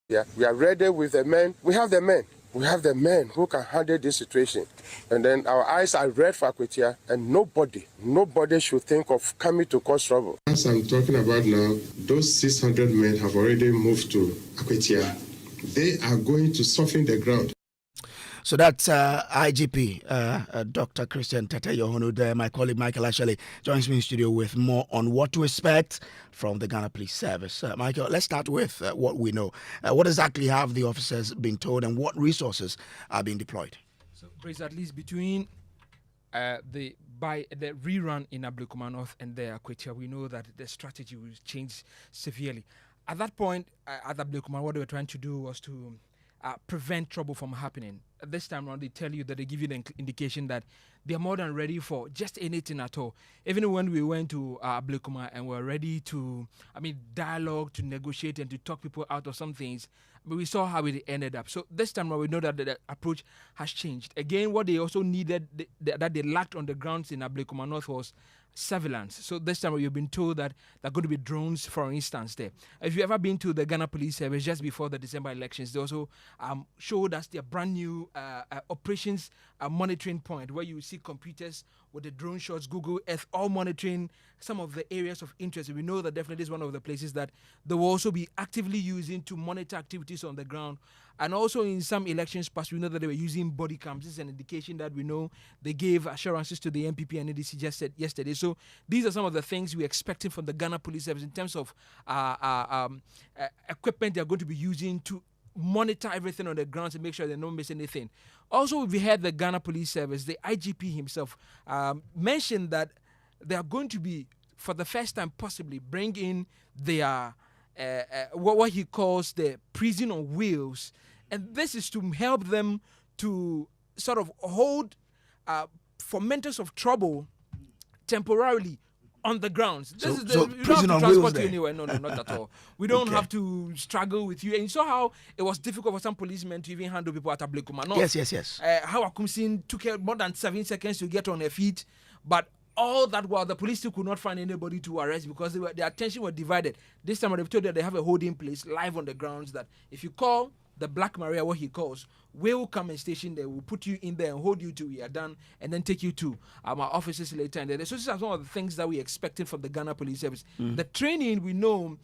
Yeah, we are ready with the men. We have the men. We have the men who can handle this situation. And then our eyes are red for Akwetia, and nobody should think of coming to cause trouble. As I'm talking about now, those 600 men have already moved to Akwetia. They are going to soften the ground. So that's IGP, Dr. Christian Tete-Yohonu there. My colleague Michael Ashley joins me in studio with more on what to expect from the Ghana Police Service. Michael, let's start with what we know. What exactly have the officers been told and what resources are being deployed? So, Grace, at least between the rerun in Ablekuma North and the Akwetia, we know that the strategy will change severely. At that point, at Ablekuma, what they were trying to do was to prevent trouble from happening. This time around, they tell you that they give you the indication that they're more than ready for just anything at all. Even when we went to Ablekuma and were ready to, dialogue, to negotiate and to talk people out of some things, but we saw how it ended up. So this time around, we know that the approach has changed. Again, what they also needed, that they lacked on the grounds in Ablekuma North was surveillance. So this time you've been told that there are going to be drones, for instance, there. If you've ever been to the Ghana Police Service just before the December elections, they also showed us their brand new operations monitoring point where you see computers with the drone shots, Google Earth, all monitoring some of the areas of interest. We know that definitely is one of the places that they will also be actively using to monitor activities on the ground. And also in some elections past, we know that they were using body cams. This is an indication that we know they gave assurances to the MPP and ADC just said yesterday. So these are some of the things we expected from the Ghana Police Service in terms of equipment they are going to be using to monitor everything on the ground to make sure they don't miss anything. Also, we had the Ghana Police Service, the IGP himself mentioned that they are going to be, for the first time possibly, bring in their what he calls the prison on wheels, and this is to help them to sort of hold fomenters of trouble temporarily on the grounds. This is the we don't have to transport you anywhere. No, not at all. We don't have to struggle with you. And you saw how it was difficult for some policemen to even handle people at Ablekuma. Yes. How Akumsin took more than 7 seconds to get on their feet, but all that while the police still could not find anybody to arrest because their attention was divided. This time they've told that they have a holding place live on the grounds that if you call the Black Maria, what he calls, will come and station there, will put you in there and hold you till we are done and then take you to our offices later. And so these are some of the things that we expected from the Ghana Police Service. The training, we know,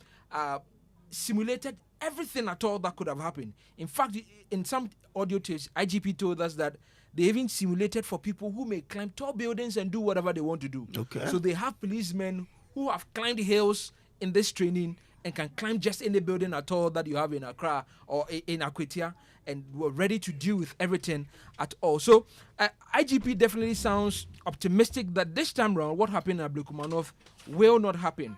simulated everything at all that could have happened. In fact, in some audio tapes, IGP told us that they even simulated for people who may climb tall buildings and do whatever they want to do. Okay. So they have policemen who have climbed hills in this training and can climb just any building at all that you have in Accra or in Akwetia, and were ready to deal with everything at all. So IGP definitely sounds optimistic that this time round what happened in Ablekuma North will not happen.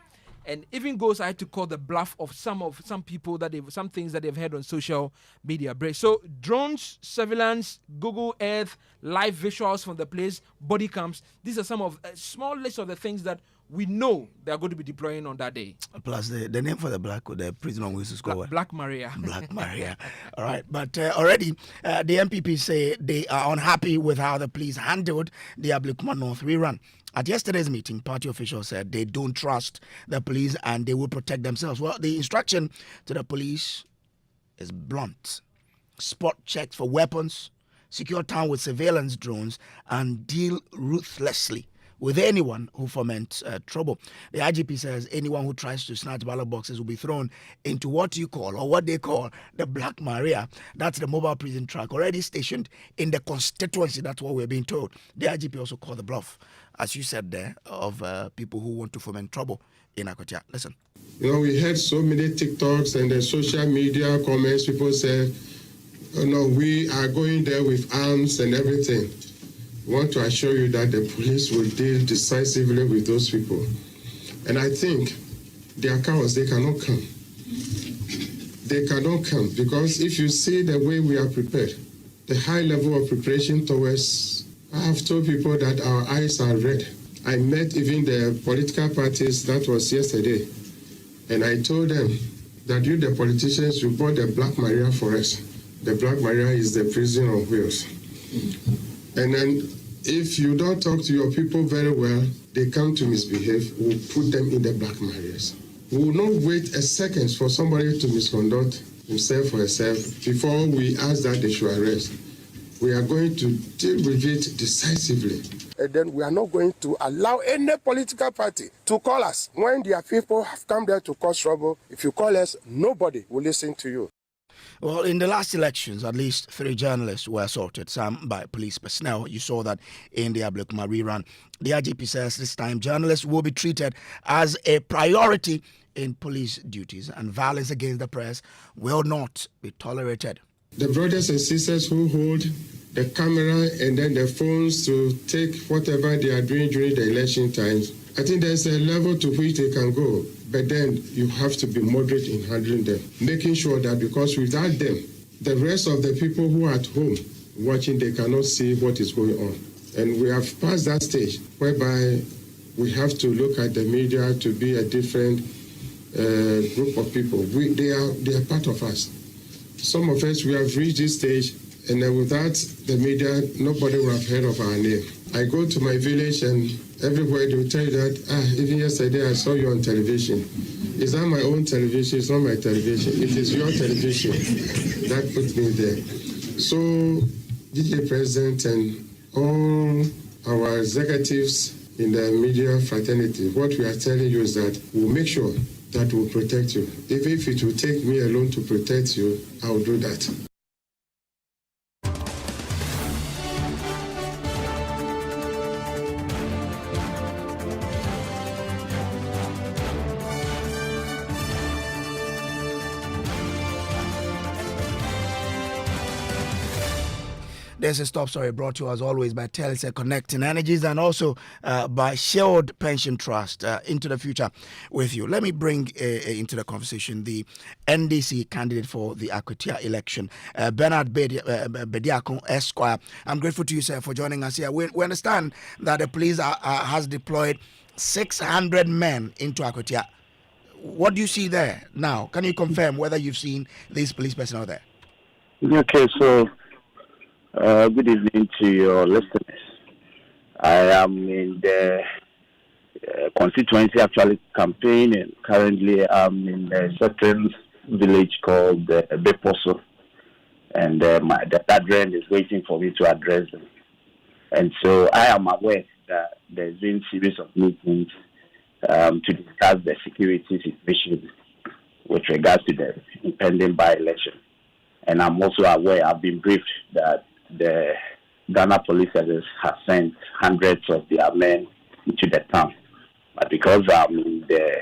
And even goes ahead to call the bluff of some people that some things that they've heard on social media. So drones, surveillance, Google Earth, live visuals from the place, body cams. These are some of a small list of the things that we know they are going to be deploying on that day. Plus the name for the prison on wheels is called Black Maria. Black Maria. All right, but already the MPP say they are unhappy with how the police handled the Ablekuma North rerun. At yesterday's meeting, party officials said they don't trust the police and they will protect themselves. Well, the instruction to the police is blunt. Spot checks for weapons, secure town with surveillance drones, and deal ruthlessly with anyone who foments trouble. The IGP says anyone who tries to snatch ballot boxes will be thrown into what they call the Black Maria. That's the mobile prison truck already stationed in the constituency. That's what we're being told. The IGP also called the bluff, as you said there, of people who want to foment trouble in Akwetia. Listen. We heard so many TikToks and the social media comments. People say, we are going there with arms and everything. I want to assure you that the police will deal decisively with those people. And I think their cowards, they cannot come. They cannot come because if you see the way we are prepared, the high level of preparation towards, I have told people that our eyes are red. I met even the political parties, that was yesterday, and I told them that you, the politicians, you bought the Black Maria for us. The Black Maria is the prison on wheels. And then if you don't talk to your people very well, they come to misbehave, we'll put them in the Black Marias. We will not wait a second for somebody to misconduct will serve for herself before we ask that they should arrest. We are going to deal with it decisively. And then we are not going to allow any political party to call us. When their people have come there to cause trouble, if you call us, nobody will listen to you. Well, in the last elections, at least 3 journalists were assaulted, some by police personnel. You saw that in the Ablekuma rerun. The IGP says this time journalists will be treated as a priority in police duties, and violence against the press will not be tolerated. The brothers and sisters who hold the camera and then the phones to take whatever they are doing during the election times, I think there's a level to which they can go. But then you have to be moderate in handling them, making sure that because without them, the rest of the people who are at home watching, they cannot see what is going on. And we have passed that stage whereby we have to look at the media to be a different group of people. They are part of us. Some of us, we have reached this stage, and without the media, nobody would have heard of our name. I go to my village, and everywhere they will tell you that, even yesterday I saw you on television. It's not my own television, it's not my television. It is your television that put me there. So, DJ President and all our executives in the media fraternity, what we are telling you is that we'll make sure that will protect you. If it will take me alone to protect you, I will do that. There's a stop story brought to us always by Telsa Connecting Energies and also by Shield Pension Trust into the future with you. Let me bring into the conversation the NDC candidate for the Akwatia election, Bernard Bediako Esquire. I'm grateful to you, sir, for joining us here. We understand that the police has deployed 600 men into Akwatia. What do you see there now? Can you confirm whether you've seen these police personnel there? Okay, so good evening to your listeners. I am in the constituency actually campaigning. Currently, I'm in a certain village called Beposo, and that rent is waiting for me to address them. And so I am aware that there's been a series of meetings to discuss the security situation with regards to the impending by-election. And I'm also aware, I've been briefed that the Ghana Police Service has sent hundreds of their men into the town. But because I'm in the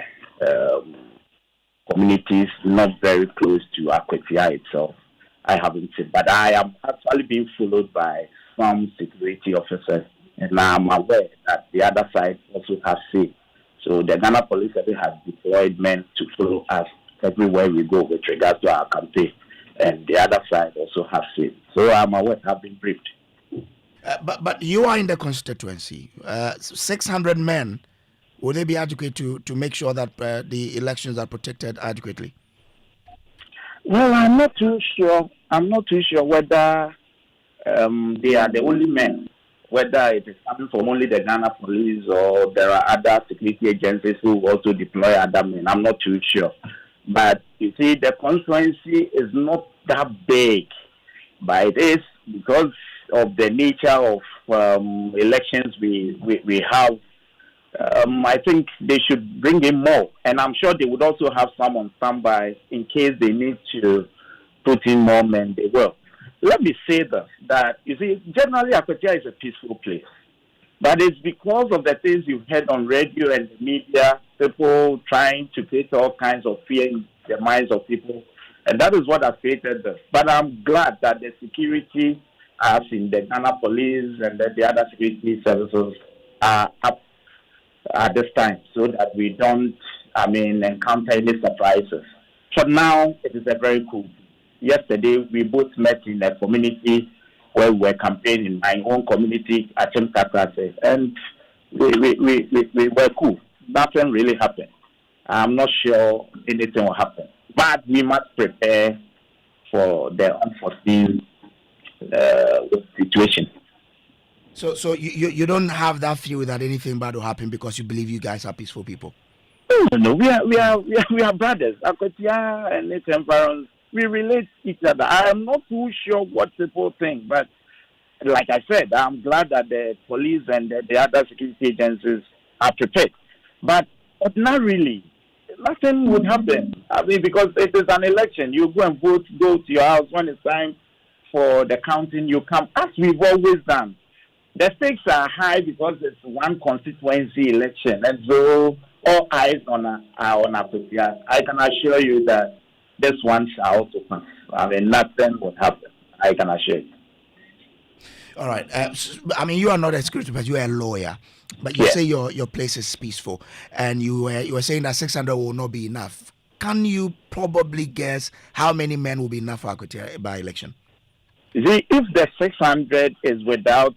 communities not very close to Akwatia itself, I haven't seen. But I am actually being followed by some security officers, and I'm aware that the other side also has seen. So the Ghana Police Service has deployed men to follow us everywhere we go with regards to our campaign. And the other side also has seen. So I'm aware, I've been briefed. But you are in the constituency. 600 men, will they be adequate to make sure that the elections are protected adequately? Well, I'm not too sure. I'm not too sure whether they are the only men, whether it is coming from only the Ghana Police or there are other security agencies who also deploy other men. I'm not too sure. But you see, the constituency is not that big, but it is because of the nature of elections we have. I think they should bring in more, and I'm sure they would also have some on standby in case they need to put in more men. They will. Let me say this: that you see, generally Akwatia is a peaceful place. But it's because of the things you've heard on radio and the media, people trying to create all kinds of fear in the minds of people. And that is what has created this. But I'm glad that the security, as in the Ghana Police and the other security services, are up at this time so that we don't, encounter any surprises. For now, it is a very cool. Yesterday, we both met in a community where we were campaigning in my own community, Achim Kakrase, and we were cool. Nothing really happened. I'm not sure anything will happen. But we must prepare for the unforeseen situation. So you don't have that fear that anything bad will happen because you believe you guys are peaceful people? No, we are brothers. Akwatia and its environs we relate each other. I am not too sure what people think, but like I said, I'm glad that the police and the other security agencies are prepared. But ordinarily, nothing would happen. I mean, because it is an election. You go and vote, go to your house when it's time for the counting, you come, as we've always done. The stakes are high because it's one constituency election, and so all eyes are on Abuja. I can assure you that this one shall also pass. I mean, nothing will happen. I can assure you. All right. I mean, you are not a security, but you are a lawyer. But you say your place is peaceful, and you were saying that 600 will not be enough. Can you probably guess how many men will be enough for Akotia by election? See, if the 600 is without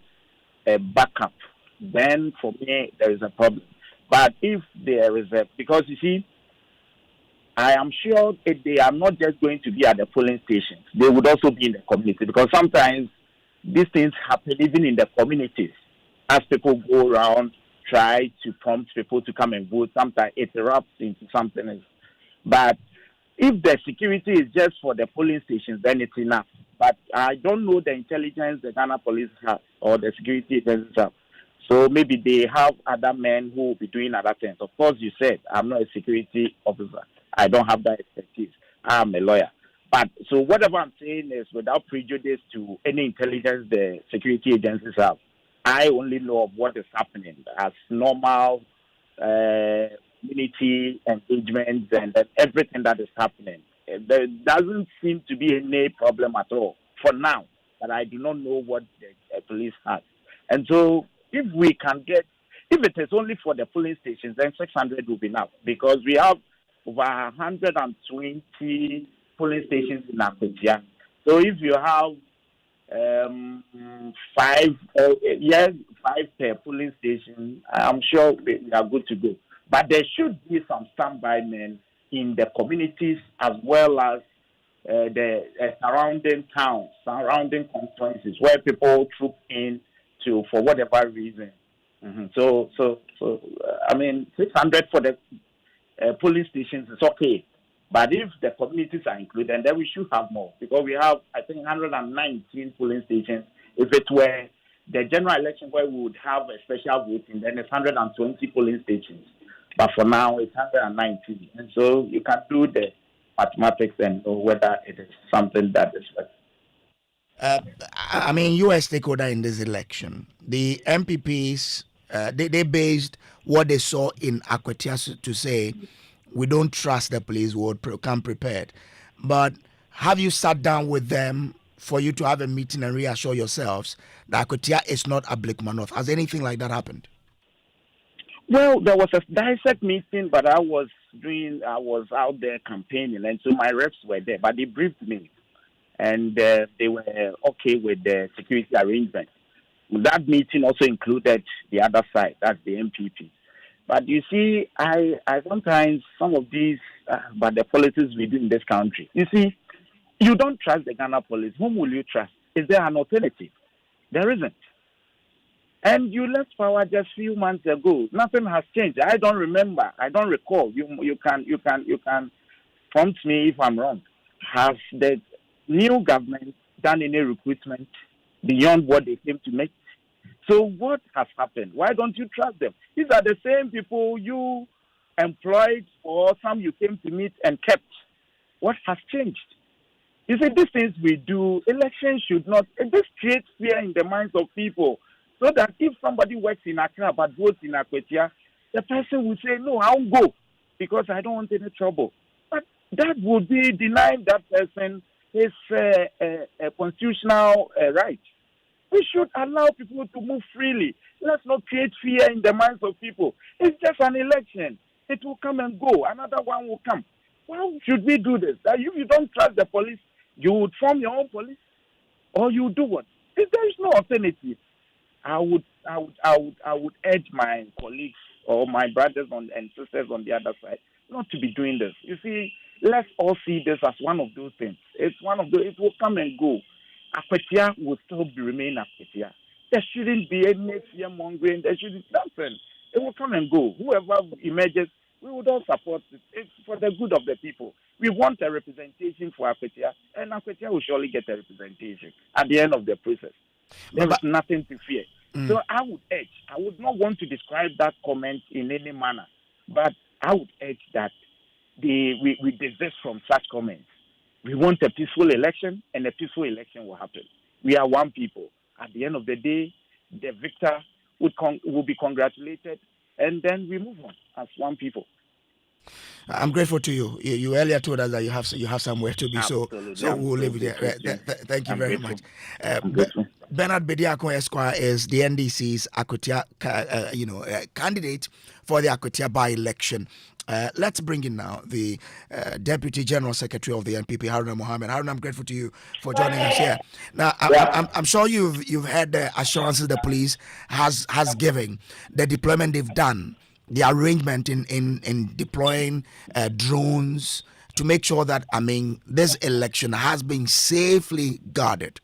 a backup, then for me there is a problem. But if there is because you see, I am sure they are not just going to be at the polling stations. They would also be in the community, because sometimes these things happen even in the communities. As people go around, try to prompt people to come and vote, sometimes it erupts into something else. But if the security is just for the polling stations, then it's enough. But I don't know the intelligence the Ghana police have or the security agencies have. So maybe they have other men who will be doing other things. Of course, you said, I'm not a security officer. I don't have that expertise. I'm a lawyer. But so whatever I'm saying is without prejudice to any intelligence the security agencies have. I only know of what is happening as normal community engagements and everything that is happening. There doesn't seem to be any problem at all for now, but I do not know what the police has. And so if we can get, if it is only for the polling stations, then 600 will be enough, because we have over 120 polling stations in Abuja. So if you have 5 per polling station, I'm sure we are good to go. But there should be some standby men in the communities as well as the surrounding towns, surrounding constituencies where people troop in to for whatever reason. So I mean, 600 for the polling stations is okay. But if the communities are included, then we should have more, because we have, I think, 119 polling stations. If it were the general election where we would have a special voting, then it's 120 polling stations. But for now, it's 119. And so you can do the mathematics and know whether it is something that is right. I mean, you are a stakeholder in this election. The MPPs, they based what they saw in Akwetia to say, we don't trust the police, we would come prepared. But have you sat down with them for you to have a meeting and reassure yourselves that Akwetia is not Ablekuma North? Has anything like that happened? Well, there was a dissect meeting, but I was out there campaigning, and so my reps were there, but they briefed me, and they were okay with the security arrangement. That meeting also included the other side, that's the MPP. But you see, I sometimes, some of these, but the politics we do in this country, you see, you don't trust the Ghana police. Whom will you trust? Is there an alternative? There isn't. And you left power just a few months ago. Nothing has changed. I don't remember. I don't recall. You can prompt me if I'm wrong. Has the new government done any recruitment beyond what they came to make? So what has happened? Why don't you trust them? These are the same people you employed, or some you came to meet and kept. What has changed? You see, these things we do, elections should not, this creates fear in the minds of people. So that if somebody works in Accra but votes in Akwetia, the person will say, no, I won't go because I don't want any trouble. But that would be denying that person his constitutional right. We should allow people to move freely. Let's not create fear in the minds of people. It's just an election. It will come and go. Another one will come. Why should we do this? That if you don't trust the police, you would form your own police, or you do what? If there is no alternative, I would urge my colleagues or my brothers and sisters on the other side not to be doing this. You see, let's all see this as one of those things. It's one of those. It will come and go. Akwetia will still remain Akwetia. There shouldn't be any fear mongering. There shouldn't nothing. It will come and go. Whoever emerges we would all support it. It's for the good of the people. We want a representation for Akwetia, and Akwetia will surely get a representation at the end of the process. There is nothing to fear. So I would urge, I would not want to describe that comment in any manner, but I would urge that we desist from such comments. We want a peaceful election, and a peaceful election will happen. We are one people. At the end of the day, the victor will be congratulated, and then we move on as one people. I'm grateful to you. You earlier told us that you have somewhere to be, so we'll leave it there. Thank you very much. Bernard Bediako Esquire is the NDC's Akwetia, candidate for the Akwetia by-election. Let's bring in now the Deputy General Secretary of the NPP, Haruna Mohammed. Haruna, I'm grateful to you for joining us here. Now, I'm sure you've heard the assurances the police has given, the deployment they've done, the arrangement in deploying drones to make sure that, this election has been safely guarded.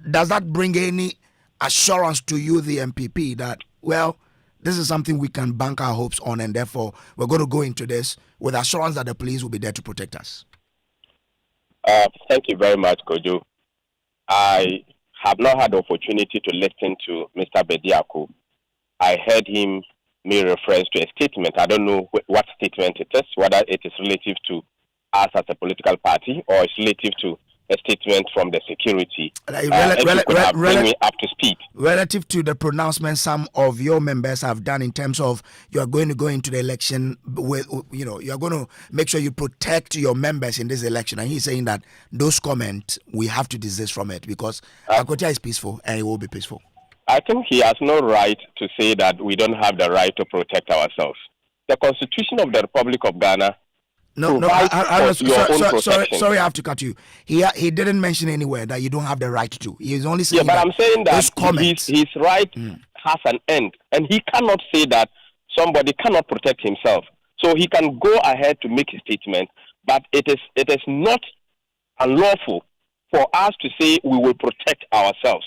Does that bring any assurance to you, the MPP, that, well, this is something we can bank our hopes on, and therefore we're going to go into this with assurance that the police will be there to protect us? Thank you very much, Kojo. I have not had the opportunity to listen to Mr. Bediako. I heard him make reference to a statement. I don't know what statement it is, whether it is relative to us as a political party or it's relative to a statement from the security. Bring me up to speed. Relative to the pronouncement some of your members have done in terms of you are going to go into the election with, you are going to make sure you protect your members in this election. And he's saying that those comments, we have to desist from it because Akwetia is peaceful and it will be peaceful. I think he has no right to say that we don't have the right to protect ourselves. The Constitution of the Republic of Ghana sorry, I have to cut you. He didn't mention anywhere that you don't have the right to. He's only saying but I'm saying that his right has an end, and he cannot say that somebody cannot protect himself. So he can go ahead to make a statement, but it is not unlawful for us to say we will protect ourselves.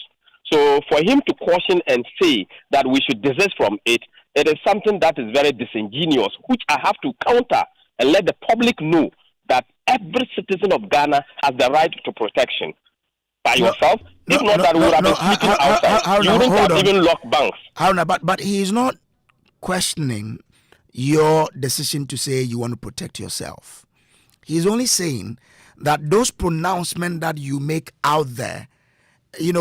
So for him to caution and say that we should desist from it, it is something that is very disingenuous, which I have to counter and let the public know that every citizen of Ghana has the right to protection by yourself. If not, that we would have been sleeping outside. You wouldn't have even locked banks. But he is not questioning your decision to say you want to protect yourself. He's only saying that those pronouncements that you make out there,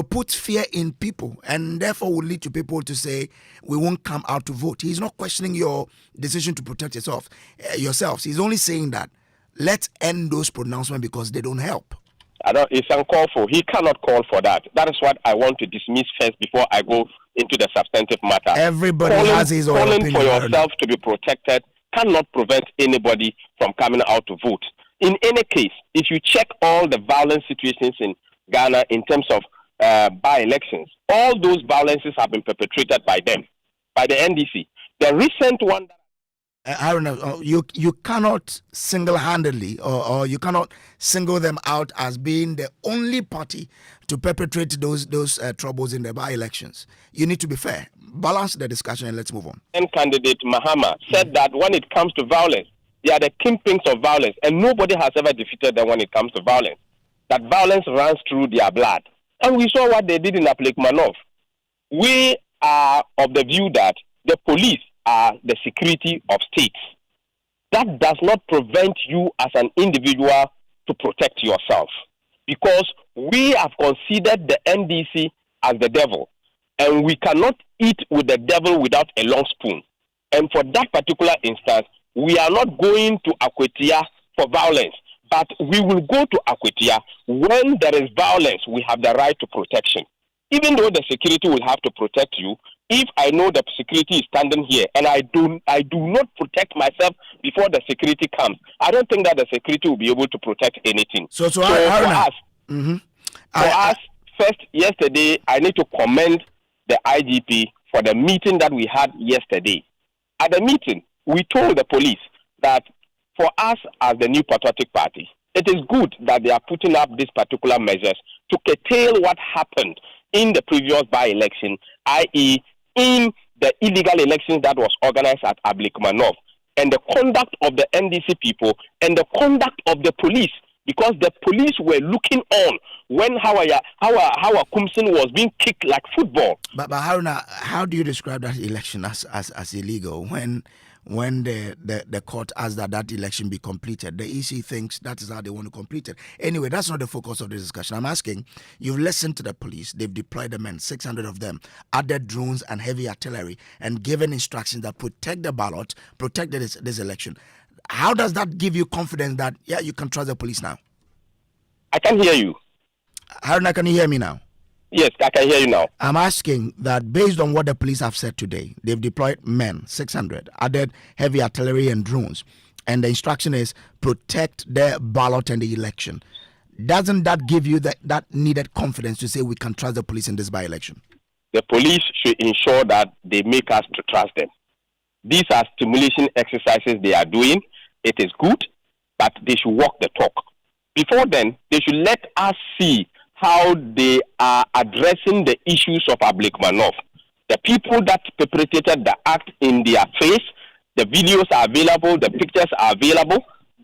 puts fear in people and therefore will lead to people to say we won't come out to vote. He's not questioning your decision to protect yourselves. He's only saying that let's end those pronouncements because they don't help. It's uncalled for. He cannot call for that. That is what I want to dismiss first before I go into the substantive matter. Everybody has his own opinion. Calling for yourself to be protected cannot prevent anybody from coming out to vote. In any case, if you check all the violent situations in Ghana in terms of by-elections, all those violences have been perpetrated by them, by the NDC. The recent one... I don't know, you cannot single-handedly or you cannot single them out as being the only party to perpetrate those troubles in the by-elections. You need to be fair. Balance the discussion and let's move on. And candidate Mahama said that when it comes to violence, they are the kingpins of violence, and nobody has ever defeated them when it comes to violence. That violence runs through their blood. And we saw what they did in Aplikmanov. We are of the view that the police are the security of states. That does not prevent you as an individual to protect yourself. Because we have considered the NDC as the devil. And we cannot eat with the devil without a long spoon. And for that particular instance, we are not going to Akwetia for violence. But we will go to Akwetia when there is violence. We have the right to protection. Even though the security will have to protect you, if I know the security is standing here and I do not protect myself before the security comes, I don't think that the security will be able to protect anything. So for us, first, yesterday, I need to commend the IGP for the meeting that we had yesterday. At the meeting, we told the police that for us as the New Patriotic Party, it is good that they are putting up these particular measures to curtail what happened in the previous by-election, i.e. in the illegal elections that was organized at Aplikmanov. and the conduct of the NDC people and the conduct of the police, because the police were looking on when Hawa Kumsin was being kicked like football. But Haruna, how do you describe that election as illegal when the court asked that election be completed? The EC thinks that is how they want to complete it. Anyway, that's not the focus of the discussion. I'm asking, you've listened to the police, they've deployed the men, 600 of them, added drones and heavy artillery, and given instructions that protect the ballot, protect this election. How does that give you confidence that, you can trust the police now? I can hear you. Haruna, can you hear me now? Yes, I can hear you now. I'm asking that based on what the police have said today, they've deployed men, 600, added heavy artillery and drones, and the instruction is protect the ballot and the election. Doesn't that give you that needed confidence to say we can trust the police in this by-election? The police should ensure that they make us to trust them. These are stimulation exercises they are doing. It is good, but they should walk the talk. Before then, they should let us see how they are addressing the issues of Ablikmanov. The people that perpetrated the act in their face, the videos are available, the pictures are available.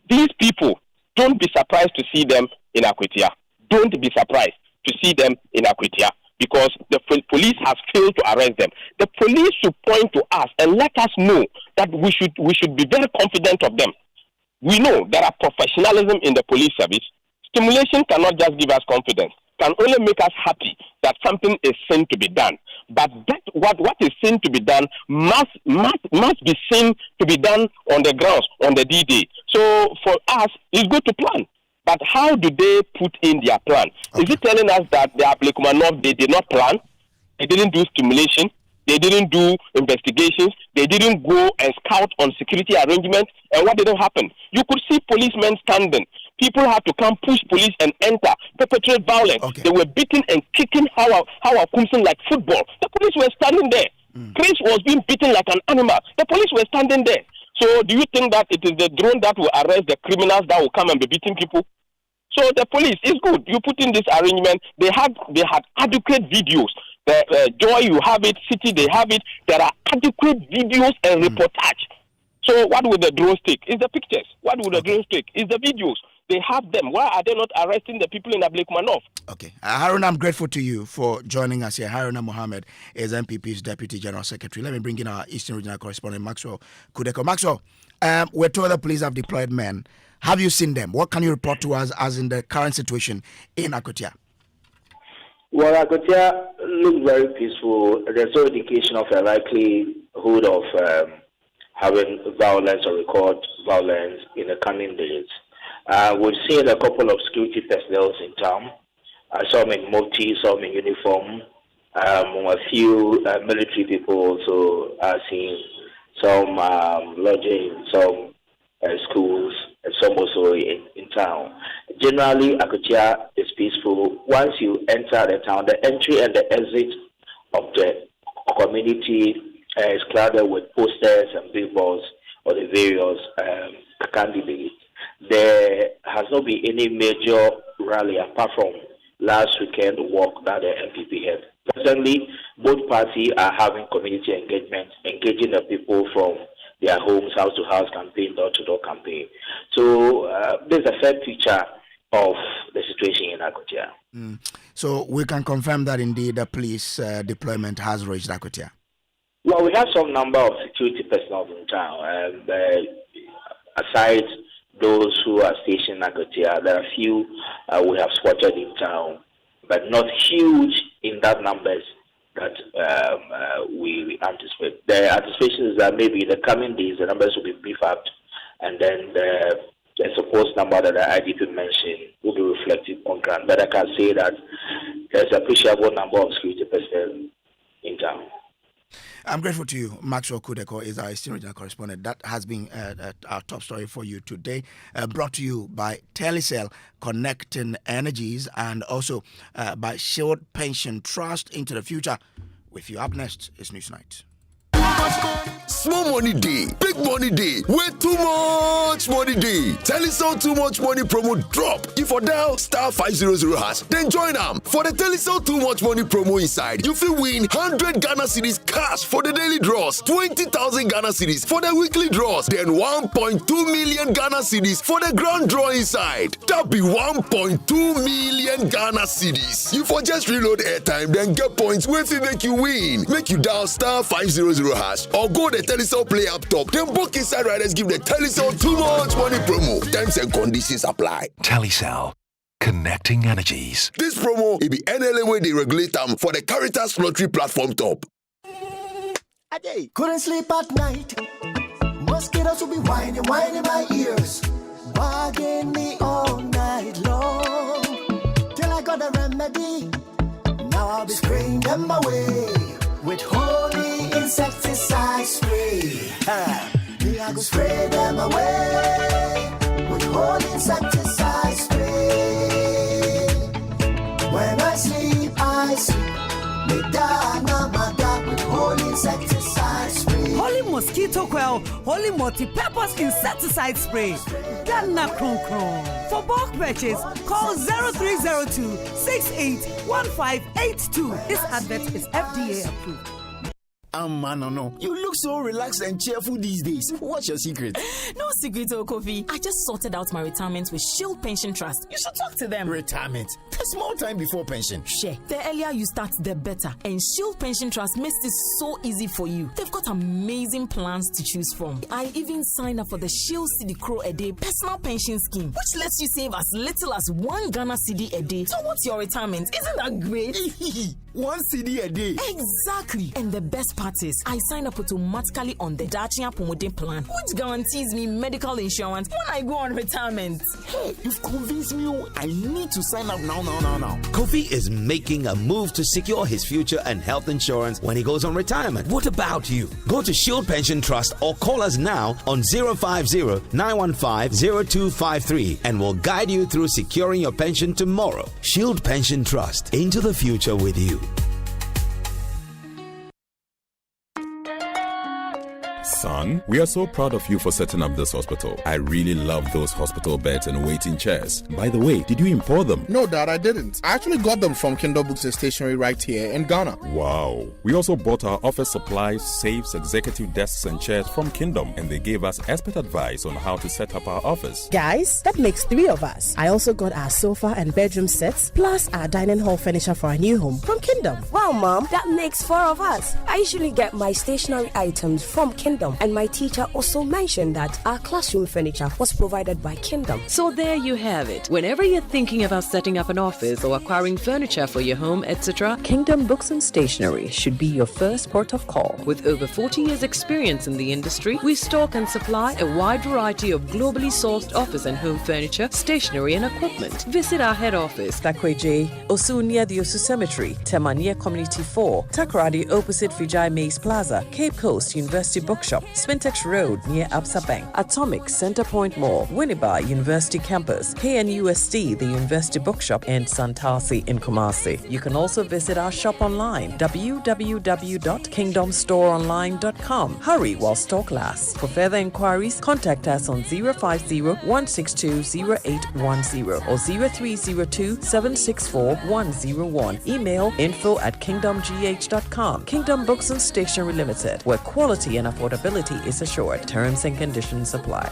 These people, don't be surprised to see them in Akwetia. Don't be surprised to see them in Akwetia, because the police has failed to arrest them. The police should point to us and let us know that we should be very confident of them. We know there are professionalism in the police service. Stimulation cannot just give us confidence, can only make us happy that something is seen to be done. But that what is seen to be done must be seen to be done on the grounds, on the D-Day. So for us, it's good to plan. But how do they put in their plan? Okay. Is it telling us that the Ablikmanov, they did not plan? They didn't do stimulation? They didn't do investigations? They didn't go and scout on security arrangements? And what didn't happen? You could see policemen standing. People had to come push police and enter, perpetrate violence. Okay. They were beating and kicking Hawa Kumsin like football. The police were standing there. Chris was being beaten like an animal. The police were standing there. So do you think that it is the drone that will arrest the criminals that will come and be beating people? So the police is good. You put in this arrangement. They had adequate videos. Joy, you have it. City, they have it. There are adequate videos and reportage. So what would the drones take? Is the pictures. What would the drones take? Is the videos. They have them. Why are they not arresting the people in Ablikmanov? Okay. Haruna, I'm grateful to you for joining us here. Haruna Mohammed is MPP's Deputy General Secretary. Let me bring in our Eastern Regional Correspondent, Maxwell Kudeko. Maxwell, we're told the police have deployed men. Have you seen them? What can you report to us as in the current situation in Akwetia? Well, Akwetia looks very peaceful. There's no indication of a likelihood of having violence or record violence in the coming days. We've seen a couple of security personnel in town. Some in mufti, some in uniform. A few military people also are seen. Some lodging, some schools, and some also in town. Generally, Akwetia is peaceful. Once you enter the town, the entry and the exit of the community is crowded with posters and billboards of the various candidates. There has not been any major rally apart from last weekend walk that the MPP had. Presently, both parties are having community engagement, engaging the people from their homes, house-to-house campaign, door-to-door campaign. So there's a fair picture of the situation in Akwetia. So we can confirm that indeed the police deployment has reached Akwetia. Well, we have some number of security personnel in town. Aside those who are stationed in Akwetia, there are a few we have spotted in town, but not huge in that numbers that we anticipate. The anticipation is that maybe in the coming days the numbers will be beefed up, and then the supposed number that the IDP mentioned will be reflected on ground. But I can say that there's an appreciable number of security personnel in town. I'm grateful to you. Maxwell Kudeko is our Eastern Regional Correspondent. That has been our top story for you today, brought to you by Telecel, Connecting Energies, and also by Shield Pension Trust into the future. With you up next is Newsnight. Small money day, big money day, where too much money day. Telecel Too Much Money promo drop. If you dial star 500 hash, then join them. For the Telecel Too Much Money promo inside, you will win 100 Ghana cedis cash for the daily draws, 20,000 Ghana cedis for the weekly draws, then 1.2 million Ghana cedis for the grand draw inside. That be 1.2 million Ghana cedis. You for just reload airtime, then get points where we make you win. Make you dial star 500 hash or go the Telecel Play app top. Then book inside riders give the Telecel Too Much Money promo. Terms and conditions apply. Telecel. Connecting energies. This promo will be NLA where they regulate them for the Caritas Lottery platform top. Couldn't sleep at night. Mosquitoes will be whining my ears, bugging me all night long. Till I got a remedy. Now I'll be spraying them away with holy insecticide spray. Me I go spray them away with holy insecticide spray. When I sleep, me die, now my God with holy insecticide spray. Holy mosquito coil, holy multi-purpose insecticide spray. Dana Kron Kron. For bulk purchase, call 0302 681582. This advert is FDA approved. No. You look so relaxed and cheerful these days. What's your secret? No secret, Kofi. I just sorted out my retirement with Shield Pension Trust. You should talk to them. Retirement? There's more time before pension. Share. The earlier you start, the better. And Shield Pension Trust makes this so easy for you. They've got amazing plans to choose from. I even signed up for the Shield Cedi Crow a Day personal pension scheme, which lets you save as little as 1 Ghana Cedi a day towards your retirement. Isn't that great? 1 cedi a day. Exactly. And the best part is, I sign up automatically on the Dacia Promoting Plan, which guarantees me medical insurance when I go on retirement. Hey, you've convinced me. I need to sign up now. Kofi is making a move to secure his future and health insurance when he goes on retirement. What about you? Go to Shield Pension Trust or call us now on 050-915-0253 and we'll guide you through securing your pension tomorrow. Shield Pension Trust, into the future with you. Son, we are so proud of you for setting up this hospital. I really love those hospital beds and waiting chairs. By the way, did you import them? No, Dad, I didn't. I actually got them from Kingdom Books and Stationery right here in Ghana. Wow. We also bought our office supplies, safes, executive desks and chairs from Kingdom, and they gave us expert advice on how to set up our office. Guys, that makes 3 of us. I also got our sofa and bedroom sets, plus our dining hall furniture for our new home from Kingdom. Wow, Mom, that makes 4 of us. I usually get my stationery items from Kingdom, and my teacher also mentioned that our classroom furniture was provided by Kingdom. So there you have it. Whenever you're thinking about setting up an office or acquiring furniture for your home, etc., Kingdom Books and Stationery should be your first port of call. With over 40 years experience in the industry, we stock and supply a wide variety of globally sourced office and home furniture, stationery and equipment. Visit our head office, Takweje, Osu near the Osu Cemetery, Tema near Community 4, Takoradi opposite Vijay Mays Plaza, Cape Coast University Bookshop, Spintex Road near Absa Bank, Atomic Centerpoint Mall, Winneba University Campus, KNUST, the University Bookshop, and Santasi in Kumasi. You can also visit our shop online, www.kingdomstoreonline.com. Hurry while stock lasts. For further inquiries, contact us on 050-162-0810 or 0302-764-101. Email info@kingdomgh.com. Kingdom Books and Stationery Limited, where quality and affordability is assured. Terms and conditions apply.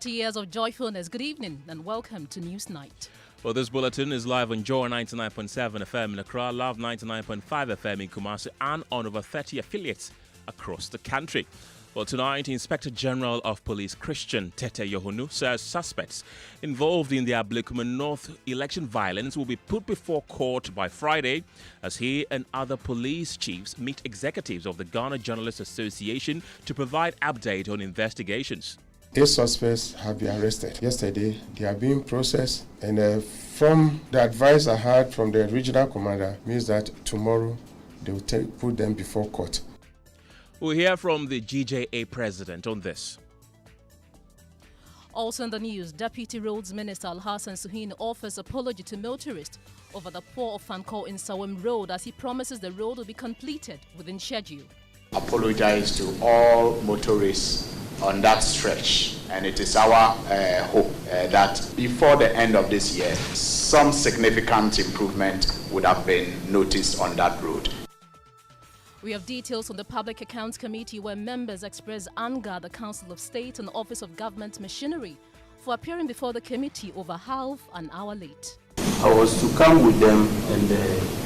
Years of joyfulness. Good evening and welcome to News Night. Well, this bulletin is live on Joy 99.7 FM in Accra, Love 99.5 FM in Kumasi, and on over 30 affiliates across the country. Well, tonight, Inspector General of Police Christian Tete Yohunu says suspects involved in the Ablekuma North election violence will be put before court by Friday as he and other police chiefs meet executives of the Ghana Journalists Association to provide update on investigations. 8 suspects have been arrested. Yesterday, they are being processed, and from the advice I had from the regional commander, means that tomorrow they will put them before court. We'll hear from the GJA president on this. Also in the news, Deputy Roads Minister Alhassan Suhini offers apology to motorists over the poor of Fankor in Sawam Road as he promises the road will be completed within schedule. Apologize to all motorists on that stretch, and it is our hope that before the end of this year, some significant improvement would have been noticed on that road. We have details on the Public Accounts Committee where members express anger at the Council of State and Office of Government Machinery for appearing before the committee over half an hour late. I was to come with them, and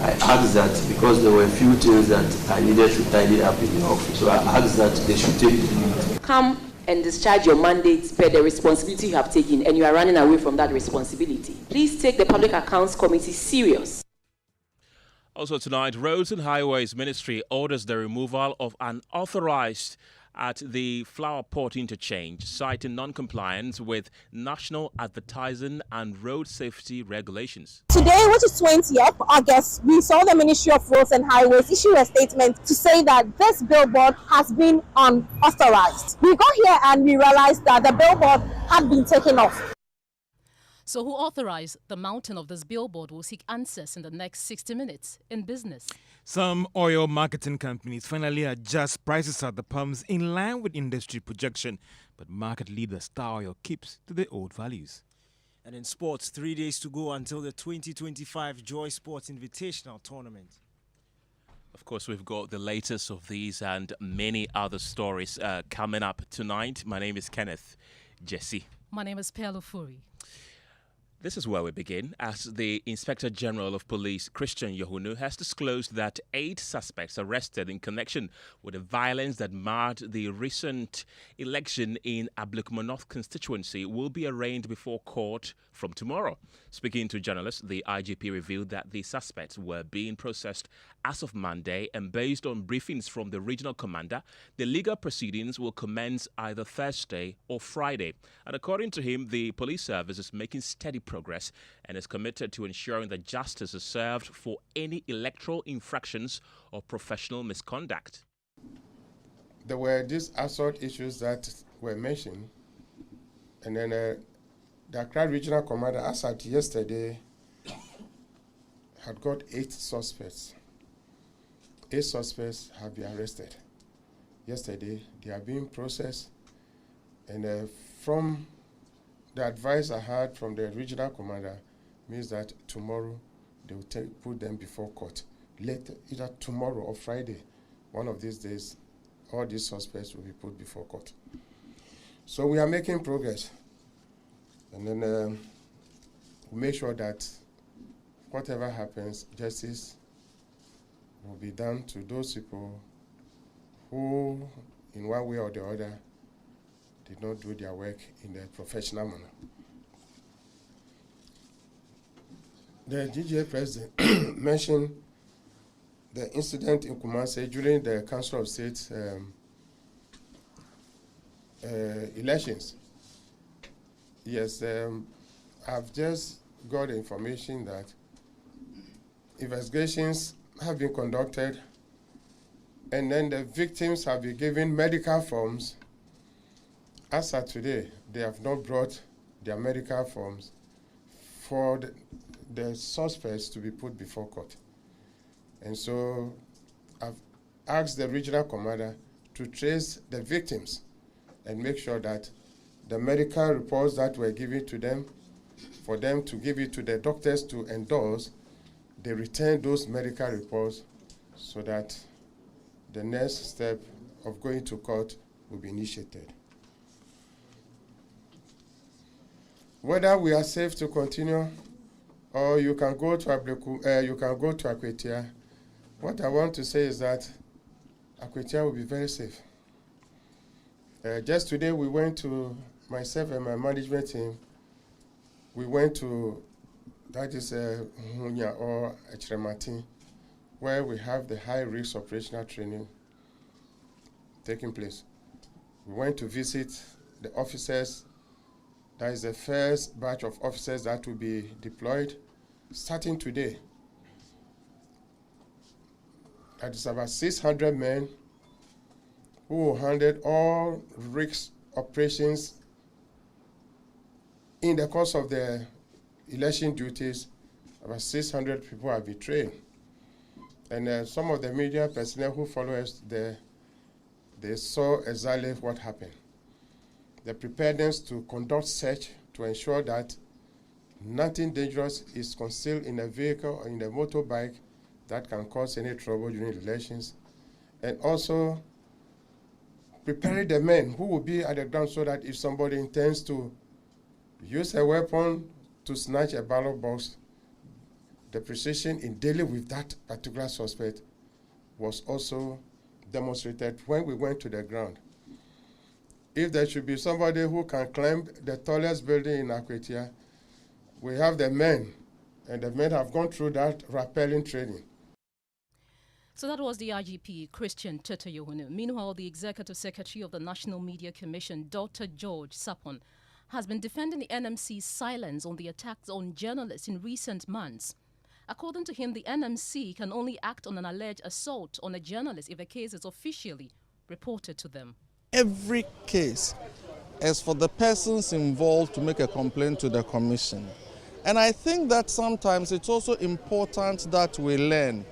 I asked that because there were a few things that I needed to tidy up in the office, so I asked that they should take the lead. Come and discharge your mandates per the responsibility you have taken, and you are running away from that responsibility. Please take the Public Accounts Committee serious. Also tonight, Roads and Highways Ministry orders the removal of unauthorized at the Flower Port interchange, citing non-compliance with national advertising and road safety regulations. Today, which is 20th August, we saw the Ministry of Roads and Highways issue a statement to say that this billboard has been unauthorized. We got here and we realized that the billboard had been taken off. So who authorized the mounting of this billboard will seek answers in the next 60 minutes in business. Some oil marketing companies finally adjust prices at the pumps in line with industry projection, but market leader Star Oil keeps to the old values. And in sports, 3 days to go until the 2025 Joy Sports Invitational Tournament. Of course, we've got the latest of these and many other stories coming up tonight. My name is Kenneth. Gyasi. My name is Ofori. This is where we begin, as the Inspector General of Police, Christian Yohunu, has disclosed that 8 suspects arrested in connection with the violence that marred the recent election in Ablekuma North constituency will be arraigned before court from tomorrow. Speaking to journalists, the IGP revealed that the suspects were being processed as of Monday, and based on briefings from the regional commander, the legal proceedings will commence either Thursday or Friday. And according to him, the police service is making steady progress and is committed to ensuring that justice is served for any electoral infractions or professional misconduct. There were these assault issues that were mentioned, and then the Accra Regional Commander, as at yesterday, had got 8 suspects. 8 suspects have been arrested. Yesterday, they are being processed, and from the advice I had from the regional commander means that tomorrow they will put them before court. Later, either tomorrow or Friday, one of these days, all these suspects will be put before court. So we are making progress, and then we'll make sure that whatever happens, justice will be done to those people who, in one way or the other, did not do their work in a professional manner. The GGA president mentioned the incident in Kumasi during the Council of State elections. Yes, I've just got information that investigations have been conducted, and then the victims have been given medical forms. As of today, they have not brought their medical forms for the suspects to be put before court. And so I've asked the regional commander to trace the victims and make sure that the medical reports that were given to them, for them to give it to the doctors to endorse, they return those medical reports so that the next step of going to court will be initiated. Whether we are safe to continue, or you can go to Akwetia, what I want to say is that Akwetia will be very safe. Just today, we went to, myself and my management team, we went to, that is Hunya or Echremati, where we have the high-risk operational training taking place. We went to visit the officers. That is the first batch of officers that will be deployed starting today. That is about 600 men who will handle all risk operations in the course of the election duties. About 600 people have been trained. And some of the media personnel who follow us there, they saw exactly what happened. The preparedness to conduct search to ensure that nothing dangerous is concealed in a vehicle or in a motorbike that can cause any trouble during elections. And also preparing the men who will be at the ground so that if somebody intends to use a weapon to snatch a ballot box, the precision in dealing with that particular suspect was also demonstrated when we went to the ground. If there should be somebody who can climb the tallest building in Akwetia, we have the men, and the men have gone through that rappelling training. So that was the IGP, Christian Yohunu. Meanwhile, the Executive Secretary of the National Media Commission, Dr. George Sapon, has been defending the NMC's silence on the attacks on journalists in recent months. According to him, the NMC can only act on an alleged assault on a journalist if the case is officially reported to them. Every case is for the persons involved to make a complaint to the commission. And I think that sometimes it's also important that we learn.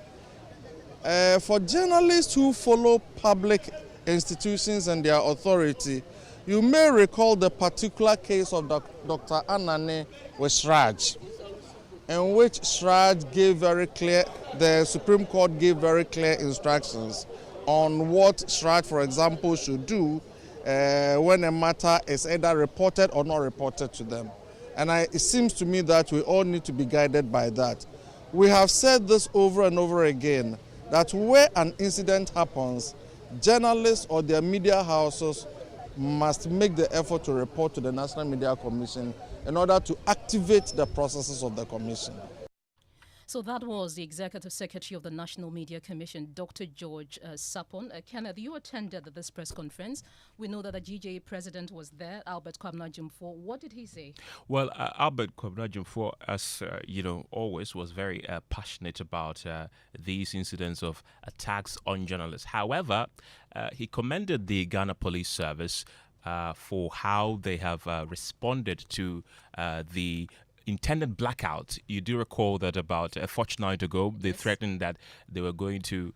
For journalists who follow public institutions and their authority, you may recall the particular case of Dr. Anane with Sraj, in which Sraj gave very clear, the Supreme Court gave very clear instructions on what Sraj, for example, should do when a matter is either reported or not reported to them. And it seems to me that we all need to be guided by that. We have said this over and over again, that where an incident happens, journalists or their media houses must make the effort to report to the National Media Commission in order to activate the processes of the commission. So that was the Executive Secretary of the National Media Commission, Dr. George Sapon. Kenneth, you attended this press conference. We know that the GJA president was there, Albert Kwabena Jumfo. What did he say? Well, Albert Kwabena Jumfo, as always, was very passionate about these incidents of attacks on journalists. However, he commended the Ghana Police Service for how they have responded to the intended blackout. You do recall that about a fortnight ago, they threatened that they were going to,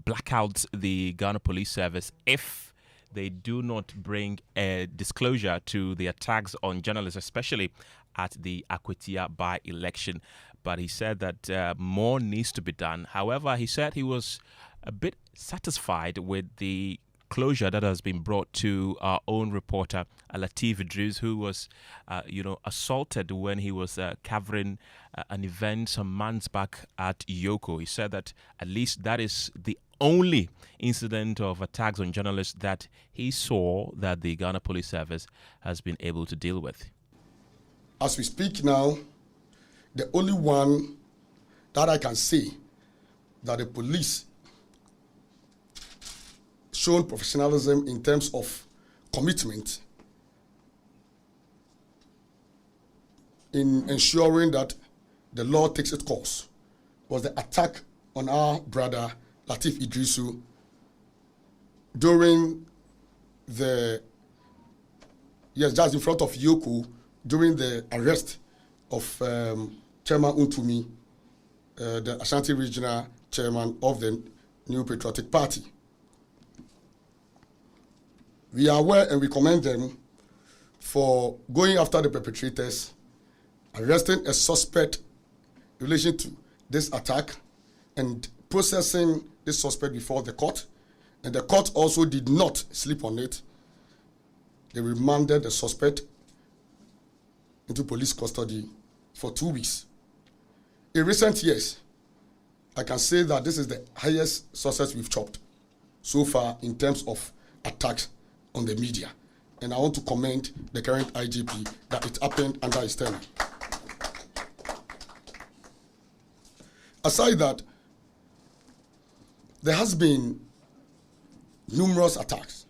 black out the Ghana Police Service if they do not bring a disclosure to the attacks on journalists, especially at the Akwetia by-election. But he said that more needs to be done. However, he said he was a bit satisfied with the closure that has been brought to our own reporter, Latif Idris, who was, assaulted when he was covering an event some months back at Yoko. He said that at least that is the only incident of attacks on journalists that he saw that the Ghana Police Service has been able to deal with. As we speak now, the only one that I can say that the police shown professionalism in terms of commitment in ensuring that the law takes its course was the attack on our brother Latif Idrisu during just in front of Yoko during the arrest of Chairman Untumi, the Ashanti Regional Chairman of the New Patriotic Party. We are aware and we commend them for going after the perpetrators, arresting a suspect in relation to this attack, and processing this suspect before the court. And the court also did not sleep on it. They remanded the suspect into police custody for 2 weeks. In recent years, I can say that this is the highest success we've chopped so far in terms of attacks on the media. And I want to commend the current IGP that it happened under his tenure. Aside that, there has been numerous attacks.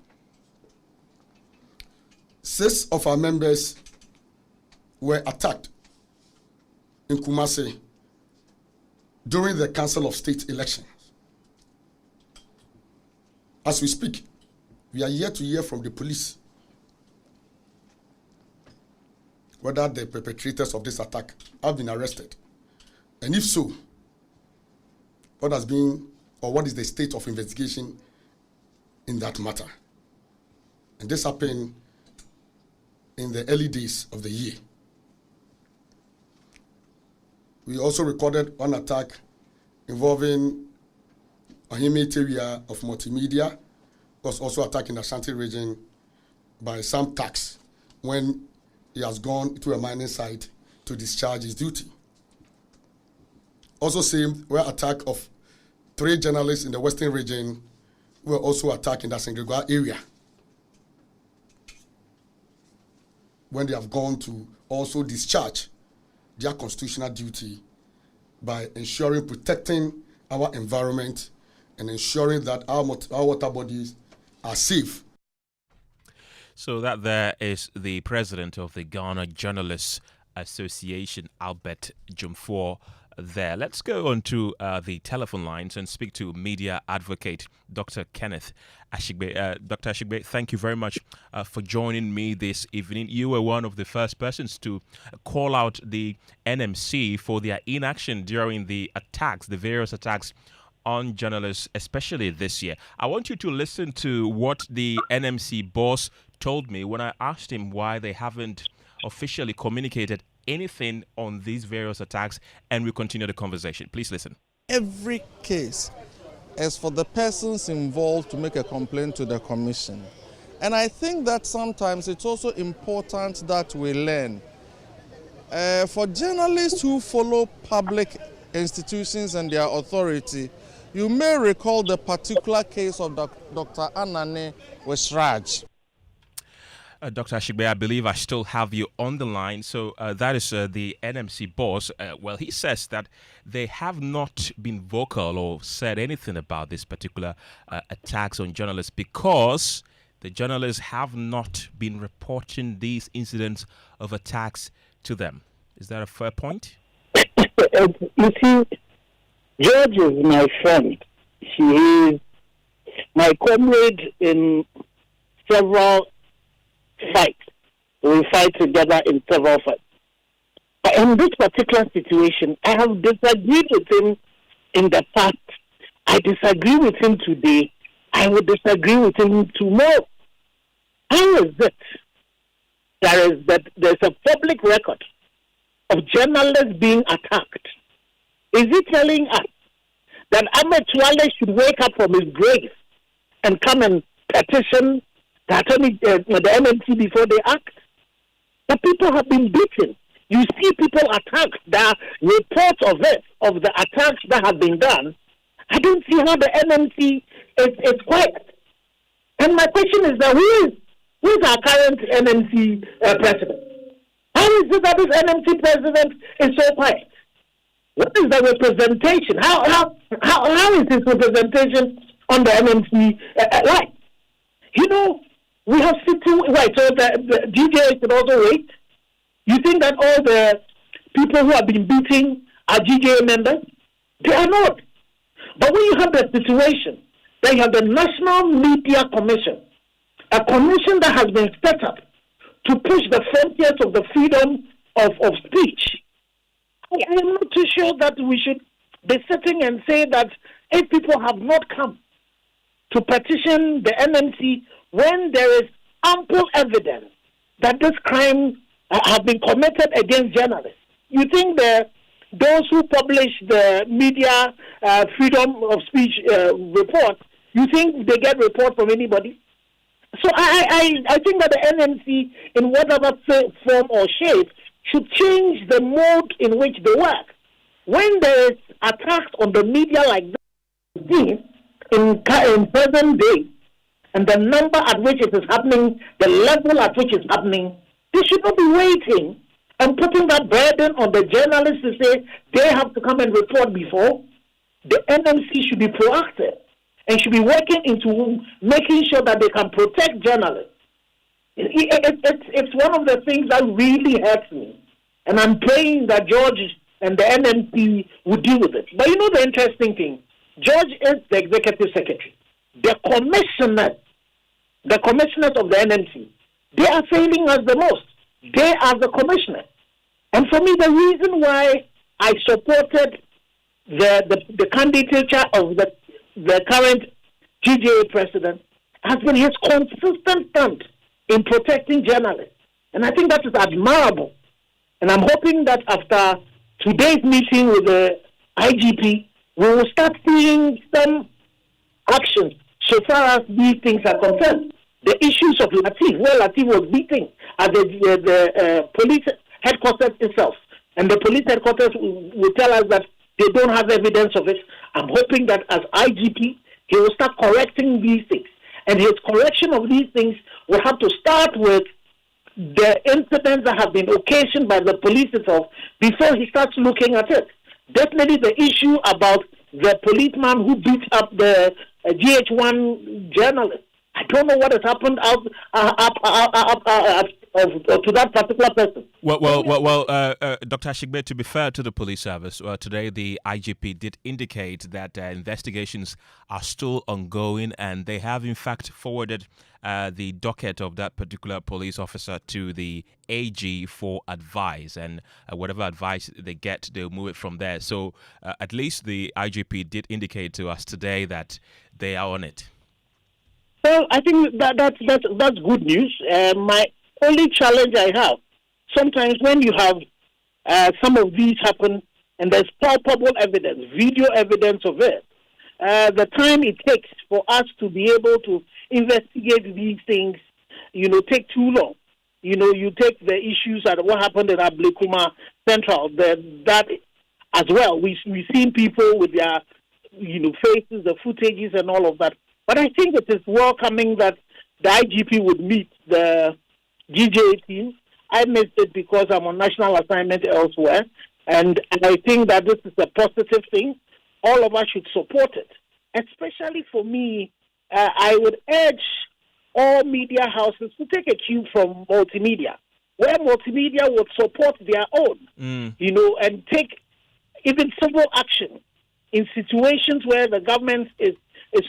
6 of our members were attacked in Kumasi during the Council of State elections. As we speak, we are yet to hear from the police whether the perpetrators of this attack have been arrested. And if so, what has been or what is the state of investigation in that matter? And this happened in the early days of the year. We also recorded one attack involving Ohime Teria of Multimedia, was also attacked in the Ashanti region by Sam Tax when he has gone to a mining site to discharge his duty. Also same were attack of 3 journalists in the Western region who were also attacked in the Sengregua area when they have gone to also discharge their constitutional duty by ensuring protecting our environment and ensuring that our water bodies are safe. So that there is the president of the Ghana Journalists Association, Albert Jumfor, there. Let's go on to the telephone lines and speak to media advocate Dr. Kenneth Ashigbe. Dr. Ashigbe, thank you very much for joining me this evening. You were one of the first persons to call out the NMC for their inaction during the attacks, the various attacks on journalists, especially this year. I want you to listen to what the NMC boss told me when I asked him why they haven't officially communicated anything on these various attacks, and we continue the conversation. Please listen. Every case is for the persons involved to make a complaint to the commission. And I think that sometimes it's also important that we learn. For journalists who follow public institutions and their authority, you may recall the particular case of Dr. Anane Wesraj. Dr. Ashigbe, I believe I still have you on the line. So that is the NMC boss. Well, he says that they have not been vocal or said anything about this particular attacks on journalists because the journalists have not been reporting these incidents of attacks to them. Is that a fair point? You see, George is my friend. He is my comrade in several fights. We fight together in several fights. But in this particular situation, I have disagreed with him in the past. I disagree with him today. I will disagree with him tomorrow. How is it there's a public record of journalists being attacked? Is he telling us that Ahmed Tuale should wake up from his grave and come and petition the MNC before they act? The people have been beaten. You see people attacked. There are reports of it, of the attacks that have been done. I don't see how the MNC is quiet. And my question is that who is our current MNC president? How is it that this MNC president is so quiet? What is the representation? How is his representation on the MNC line? You know, we have right, so the GJA should also wait. You think that all the people who have been beating are GJA members? They are not. But when you have the situation, that you have the National Media Commission, a commission that has been set up to push the frontiers of the freedom of speech, I am not too sure that we should be sitting and say that if people have not come to petition the NMC when there is ample evidence that this crime have been committed against journalists. You think those who publish the media freedom of speech report, you think they get report from anybody? So I think that the NMC, in whatever form or shape, should change the mode in which they work. When there is attacks on the media like this in present day, and the number at which it is happening, the level at which it's happening, they should not be waiting and putting that burden on the journalists to say they have to come and report before. The NMC should be proactive and should be working into making sure that they can protect journalists. It's one of the things that really hurts me. And I'm praying that George and the NMC would deal with it. But you know the interesting thing? George is the executive secretary. The commissioners of the NMC, they are failing us the most. They are the commissioners. And for me, the reason why I supported the candidature of the current GJA president has been his consistent stand in protecting journalists. And I think that is admirable. And I'm hoping that after today's meeting with the IGP, we will start seeing some action so far as these things are concerned. The issues of Latif, where Latif was beating at the police headquarters itself, and the police headquarters will tell us that they don't have evidence of it. I'm hoping that as IGP, he will start correcting these things. And his correction of these things will have to start with the incidents that have been occasioned by the police itself before he starts looking at it. Definitely the issue about the policeman who beat up the GH1 journalist. I don't know what has happened to that particular person. Well, Dr. Ashigbe, to be fair to the police service, today the IGP did indicate that investigations are still ongoing, and they have in fact forwarded the docket of that particular police officer to the AG for advice, and whatever advice they get, they'll move it from there. So at least the IGP did indicate to us today that they are on it. Well, I think that's good news. My only challenge I have, sometimes when you have some of these happen and there's palpable evidence, video evidence of it, the time it takes for us to be able to investigate these things, take too long. You take the issues at what happened in Ablekuma Central, that as well. We've seen people with their, faces, the footages and all of that. But I think it is welcoming that the IGP would meet the GJA team. I missed it because I'm on national assignment elsewhere. And I think that this is a positive thing. All of us should support it. Especially for me, I would urge all media houses to take a cue from multimedia, where multimedia would support their own, and take even civil action in situations where the government is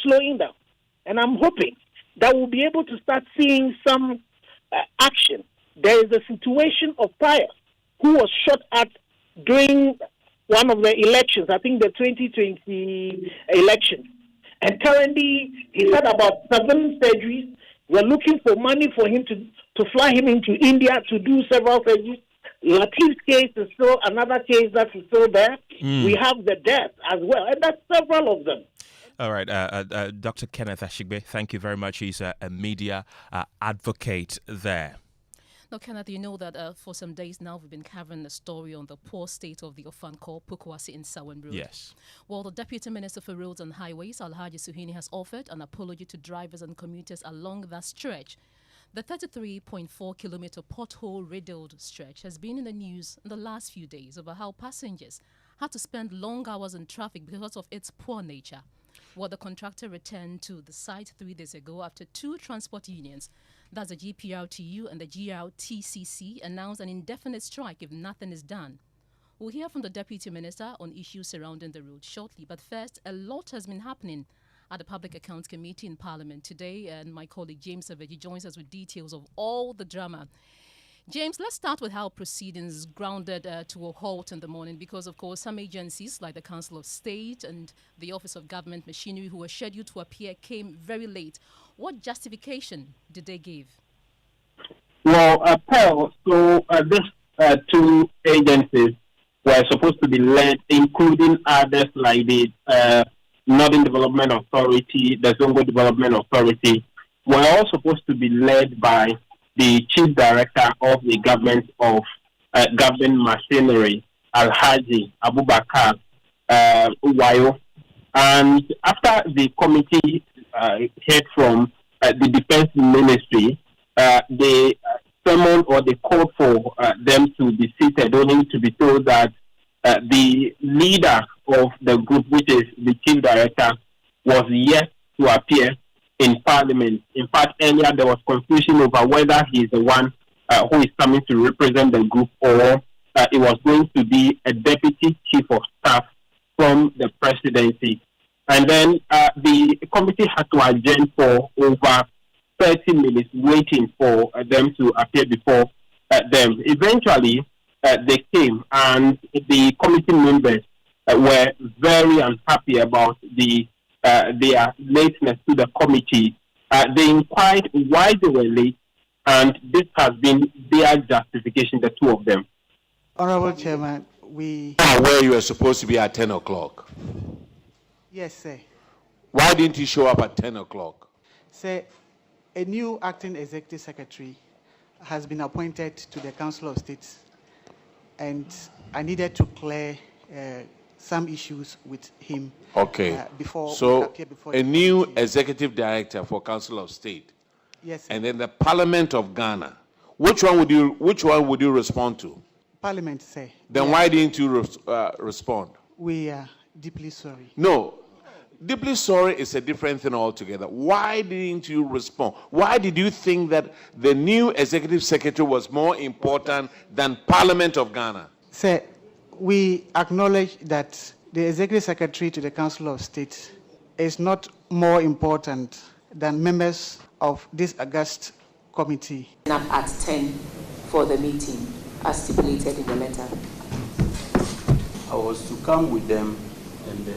slowing down. And I'm hoping that we'll be able to start seeing some action. There is a situation of Pius who was shot at during one of the elections, I think the 2020 election. And currently, he's had about 7 surgeries. We're looking for money for him to fly him into India to do several surgeries. Latif's case is still another case that is still there. We have the death as well, and that's several of them. All right, Dr. Kenneth Ashigbe, thank you very much. He's a media advocate there. Now, Kenneth, you know that for some days now we've been covering a story on the poor state of the Ofankor Pukwasi in Sawan Road. Yes. Well, the Deputy Minister for Roads and Highways, Alhaji Suhini, has offered an apology to drivers and commuters along that stretch. The 33.4-kilometer pothole-riddled stretch has been in the news in the last few days over how passengers had to spend long hours in traffic because of its poor nature. Well, the contractor returned to the site 3 days ago after 2 transport unions, that's the GPRTU and the GRTCC, announced an indefinite strike if nothing is done. We'll hear from the Deputy Minister on issues surrounding the road shortly, but first, a lot has been happening at the Public Accounts Committee in Parliament today, and my colleague James Saveji joins us with details of all the drama. James, let's start with how proceedings grounded to a halt in the morning because, of course, some agencies like the Council of State and the Office of Government Machinery who were scheduled to appear came very late. What justification did they give? Well, Pearl, so these 2 agencies were supposed to be led, including others like the Northern Development Authority, the Zongo Development Authority, were all supposed to be led by the Chief Director of the Government of Government Machinery, Alhaji Abubakar Uwayo. And after the committee heard from the Defense Ministry, they summoned or they called for them to be seated, only to be told that the leader of the group, which is the chief director, was yet to appear in Parliament. In fact, earlier there was confusion over whether he is the one who is coming to represent the group, or it was going to be a deputy chief of staff from the presidency. And then the committee had to adjourn for over 30 minutes, waiting for them to appear before them. Eventually, they came, and the committee members were very unhappy about their lateness to the committee. They inquired why they were late, and this has been their justification, the two of them. Honorable Chairman, we... Where you were supposed to be at 10 o'clock. Yes, sir. Why didn't you show up at 10 o'clock? Sir, a new acting executive secretary has been appointed to the Council of State, and I needed to clear some issues with him. Okay. Before so a new executive director for Council of State. Yes, sir. And then the Parliament of Ghana. Which one would you respond to? Parliament, sir. Then why didn't you respond? We are deeply sorry. No. Deeply sorry is a different thing altogether. Why didn't you respond? Why did you think that the new executive secretary was more important than Parliament of Ghana? Sir, we acknowledge that the executive secretary to the Council of State is not more important than members of this august committee. Up at 10 for the meeting, as stipulated in the letter. I was to come with them, and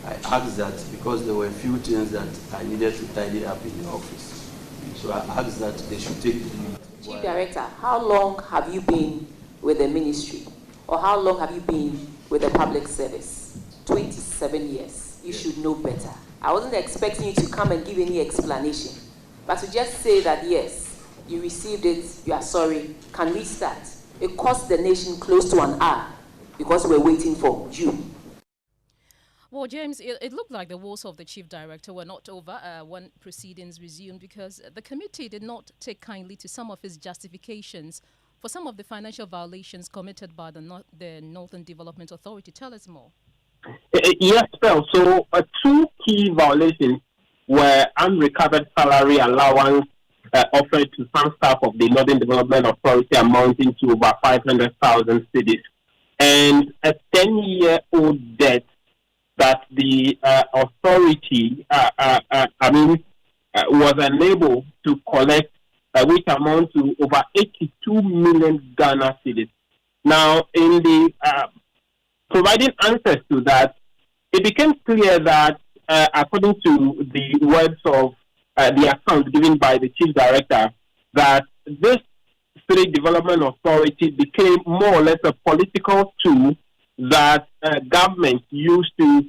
I asked that because there were a few things that I needed to tidy up in the office. So I asked that they should take the lead. Chief Director, how long have you been with the ministry? Or how long have you been with the public service? 27 years. You should know better. I wasn't expecting you to come and give any explanation. But to just say that, yes, you received it, you are sorry, can we start? It cost the nation close to an hour because we're waiting for you. Well, James, it looked like the woes of the chief director were not over when proceedings resumed, because the committee did not take kindly to some of his justifications for some of the financial violations committed by the Northern Development Authority. Tell us more. Yes, Phil. So two key violations were unrecovered salary allowance offered to some staff of the Northern Development Authority amounting to over 500,000 cedis, and a 10-year-old debt that the authority, was unable to collect, which amount to over 82 million Ghana cedis. Now, in the providing answers to that, it became clear that, according to the words of the account given by the chief director, that this State Development Authority became more or less a political tool that government used to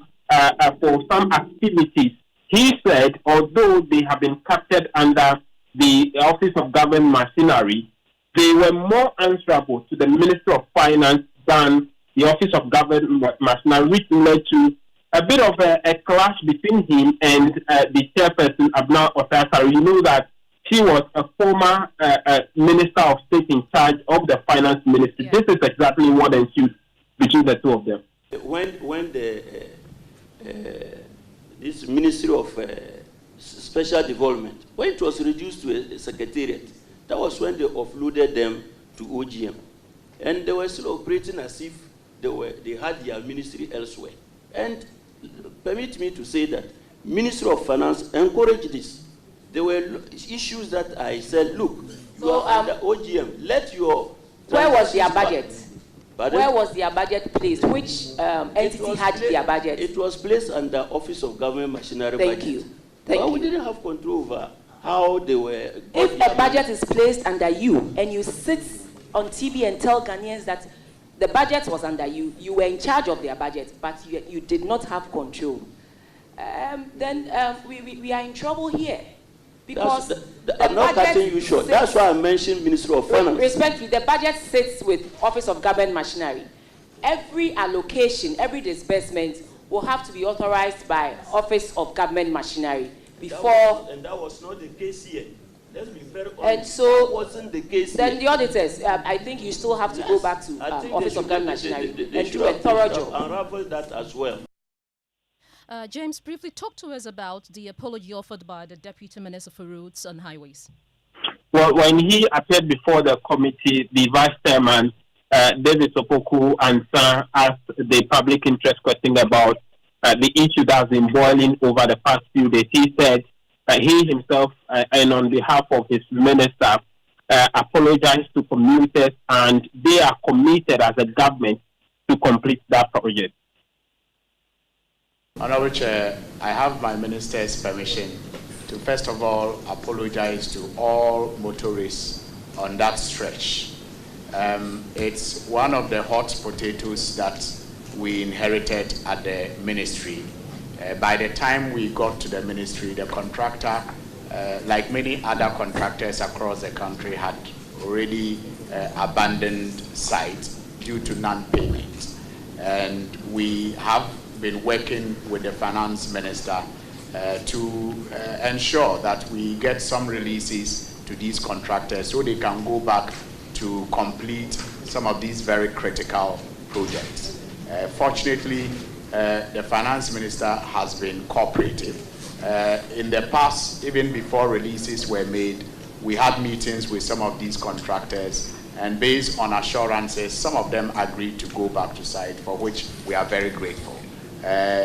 for some activities. He said, although they have been captured under the Office of Government Machinery, they were more answerable to the Ministry of Finance than the Office of Government Machinery, which led to a bit of a clash between him and the chairperson, Abna Osasari. You know that she was a former Minister of State in charge of the Finance Ministry. Yeah. This is exactly what ensued between the two of them. When this Ministry of Special Development, when it was reduced to a secretariat, that was when they offloaded them to OGM. And they were still operating as if they had their ministry elsewhere. And permit me to say that Ministry of Finance encouraged this. There were issues that I said, look, you are under OGM, let your... Where was their budget? Pardon? Where was their budget placed? Which entity had their budget? It was placed under Office of Government Machinery Thank budget. you. Thank you. We didn't have control over how they were... If a budget is placed under you and you sit on TV and tell Ghanaians that the budget was under you, you were in charge of their budget, but you did not have control, then we are in trouble here. Because I'm not cutting you short. That's why I mentioned Ministry of Finance. Respectfully, the budget sits with Office of Government Machinery. Every allocation, every disbursement will have to be authorized by Office of Government Machinery. before. And that was not the case here. Let's be very honest. And so, that wasn't the case then here. the auditors, I think you still have to go back to Office of Gun Machinery and do a thorough job. Unravel that as well. James, briefly talk to us about the apology offered by the Deputy Minister for Roads and Highways. Well, when he appeared before the committee, the Vice Chairman, David Opoku, asked the public interest question about the issue that has been boiling over the past few days. He said he himself and on behalf of his minister apologized to commuters, and they are committed as a government to complete that project. Honorable Chair, I have my minister's permission to first of all apologize to all motorists on that stretch. It's one of the hot potatoes that we inherited at the ministry. By the time we got to the ministry, the contractor, like many other contractors across the country, had already abandoned site due to non-payment. And we have been working with the finance minister to ensure that we get some releases to these contractors so they can go back to complete some of these very critical projects. Fortunately, the finance minister has been cooperative. In the past, even before releases were made, we had meetings with some of these contractors, and based on assurances, some of them agreed to go back to site, for which we are very grateful.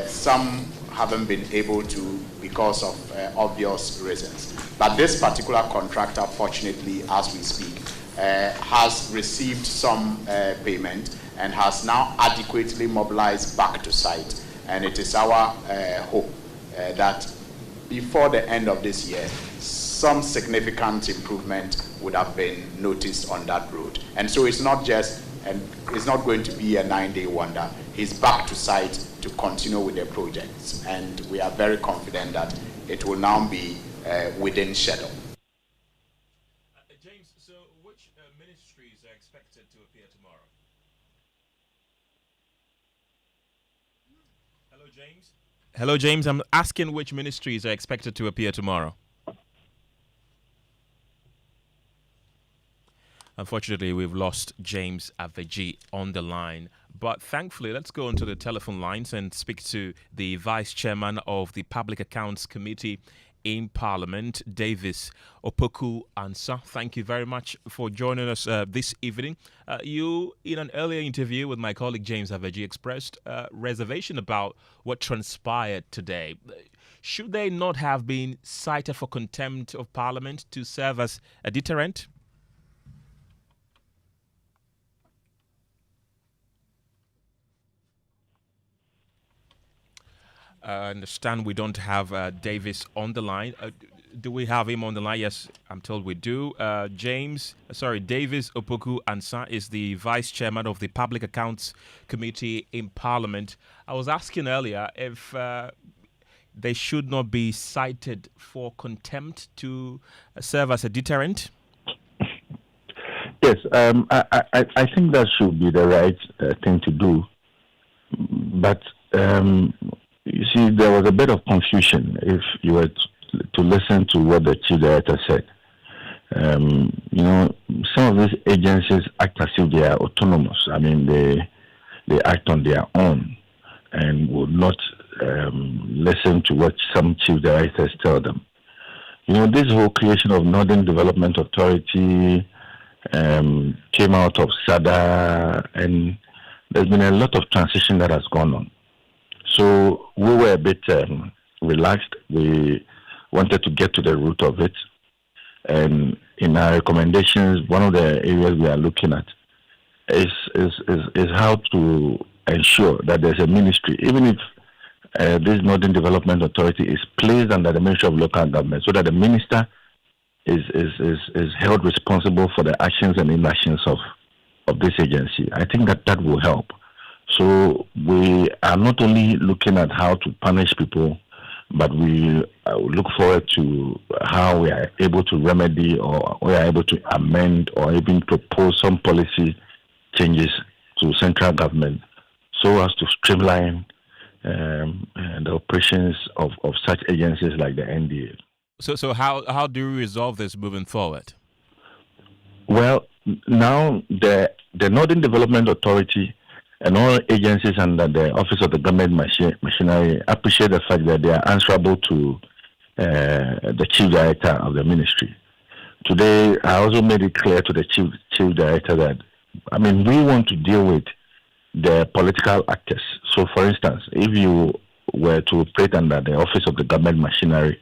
Some haven't been able to because of obvious reasons. But this particular contractor, fortunately, as we speak, has received some payment and has now adequately mobilized back to site. And it is our hope that before the end of this year, some significant improvement would have been noticed on that road. And so it's not just, and it's not going to be a 9-day wonder. He's back to site to continue with the projects. And we are very confident that it will now be within schedule. James, so which ministries are expected to appear tomorrow? Hello, James? Hello, James. I'm asking which ministries are expected to appear tomorrow. Unfortunately, we've lost James Aveji on the line. But thankfully, let's go onto the telephone lines and speak to the Vice Chairman of the Public Accounts Committee in Parliament, Davis Opoku Ansah. Thank you very much for joining us this evening. You, in an earlier interview with my colleague James Aveji, expressed reservation about what transpired today. Should they not have been cited for contempt of Parliament to serve as a deterrent? I understand we don't have Davis on the line. Do we have him on the line? Yes, I'm told we do. Davis Opoku Ansah is the Vice Chairman of the Public Accounts Committee in Parliament. I was asking earlier if they should not be cited for contempt to serve as a deterrent. Yes, I think that should be the right thing to do. But you see, there was a bit of confusion if you were to listen to what the Chief Director said. Some of these agencies act as if they are autonomous. I mean, they act on their own and would not listen to what some Chief Directors tell them. This whole creation of Northern Development Authority came out of SADA, and there's been a lot of transition that has gone on. So we were a bit relaxed. We wanted to get to the root of it. And in our recommendations, one of the areas we are looking at is how to ensure that there's a ministry, even if this Northern Development Authority is placed under the Ministry of Local Government, so that the minister is held responsible for the actions and inactions of this agency. I think that will help. So we are not only looking at how to punish people, but we look forward to how we are able to remedy, or we are able to amend, or even propose some policy changes to central government so as to streamline the operations of such agencies like the NDA. So how do you resolve this moving forward? Well, now the Northern Development Authority and all agencies under the Office of the Government Machinery appreciate the fact that they are answerable to the Chief Director of the Ministry. Today, I also made it clear to the Chief Director that, we want to deal with the political actors. So, for instance, if you were to operate under the Office of the Government Machinery,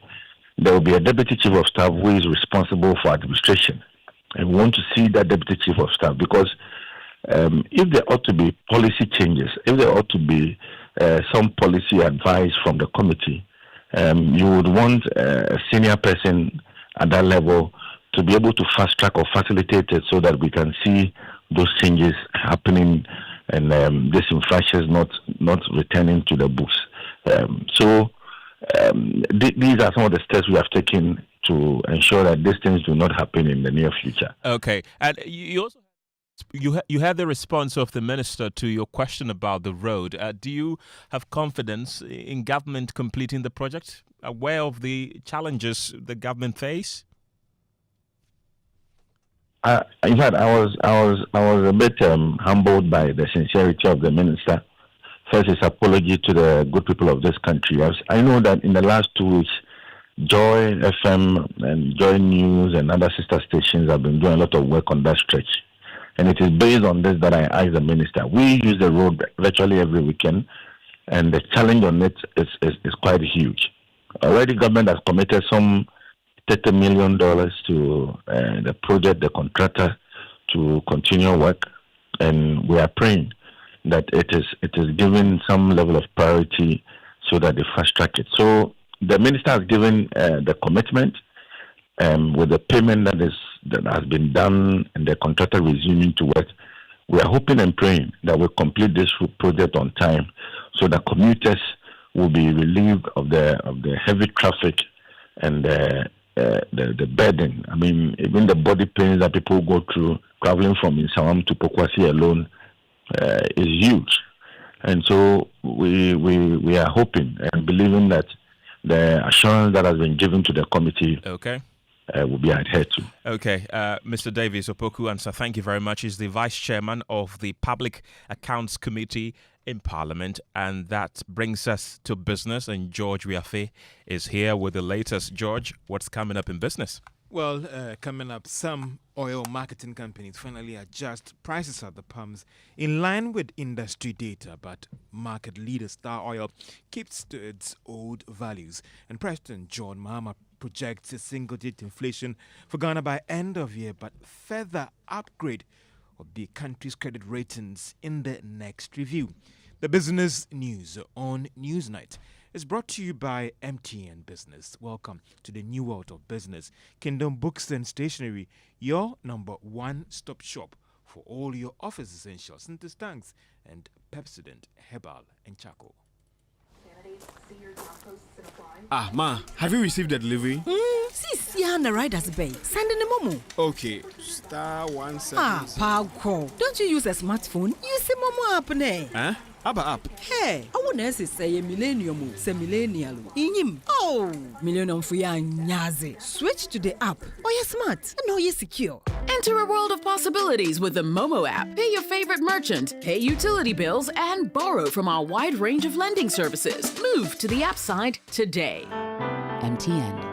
there will be a Deputy Chief of Staff who is responsible for administration. And we want to see that Deputy Chief of Staff because if there ought to be policy changes, if there ought to be some policy advice from the committee, you would want a senior person at that level to be able to fast track or facilitate it so that we can see those changes happening and these infractions not returning to the books. These are some of the steps we have taken to ensure that these things do not happen in the near future. Okay, and you also you had the response of the minister to your question about the road. Do you have confidence in government completing the project? Aware of the challenges the government face? In fact, I was a bit humbled by the sincerity of the minister. First, his apology to the good people of this country. I know that in the last 2 weeks, Joy FM and Joy News and other sister stations have been doing a lot of work on that stretch. And it is based on this that I asked the minister. We use the road virtually every weekend, and the challenge on it is quite huge. Already, government has committed some $30 million to the project, the contractor, to continue work, and we are praying that it is given some level of priority so that they fast track it. So the minister has given the commitment with the payment that has been done and the contractor resuming to work. We are hoping and praying that we'll complete this project on time so that commuters will be relieved of the heavy traffic and the burden. Even the body pains that people go through traveling from Insawam to Pokwasi alone is huge. And so we are hoping and believing that the assurance that has been given to the committee will be adhered to. Okay. Mr. Davis Opoku-Ansah, thank you very much. He's the Vice Chairman of the Public Accounts Committee in Parliament, and that brings us to business, and George Wiafe is here with the latest. George, what's coming up in business? Well, coming up, some oil marketing companies finally adjust prices at the pumps in line with industry data, but market leader Star Oil keeps to its old values. And President John Mahama projects a single-digit inflation for Ghana by end of year, but further upgrade of the country's credit ratings in the next review. The business news on Newsnight is brought to you by MTN Business. Welcome to the new world of business. Kingdom Books and Stationery, your number one-stop shop for all your office essentials, Sintus Tanks and Pepsodent, Herbal and Charcoal. Ma, have you received the delivery? Sis, yeah, the rider's bay. Send in a momo. Okay, *176. Pal, don't you use a smartphone? Use a momo app, ne? Huh? App. Hey, I want to say a millennium, say millennial. Inim. Oh, millennium for ya nyaze. Switch to the app. Oh, you're smart. And oh, you're secure. Enter a world of possibilities with the Momo app. Pay your favorite merchant, pay utility bills, and borrow from our wide range of lending services. Move to the app side today. MTN.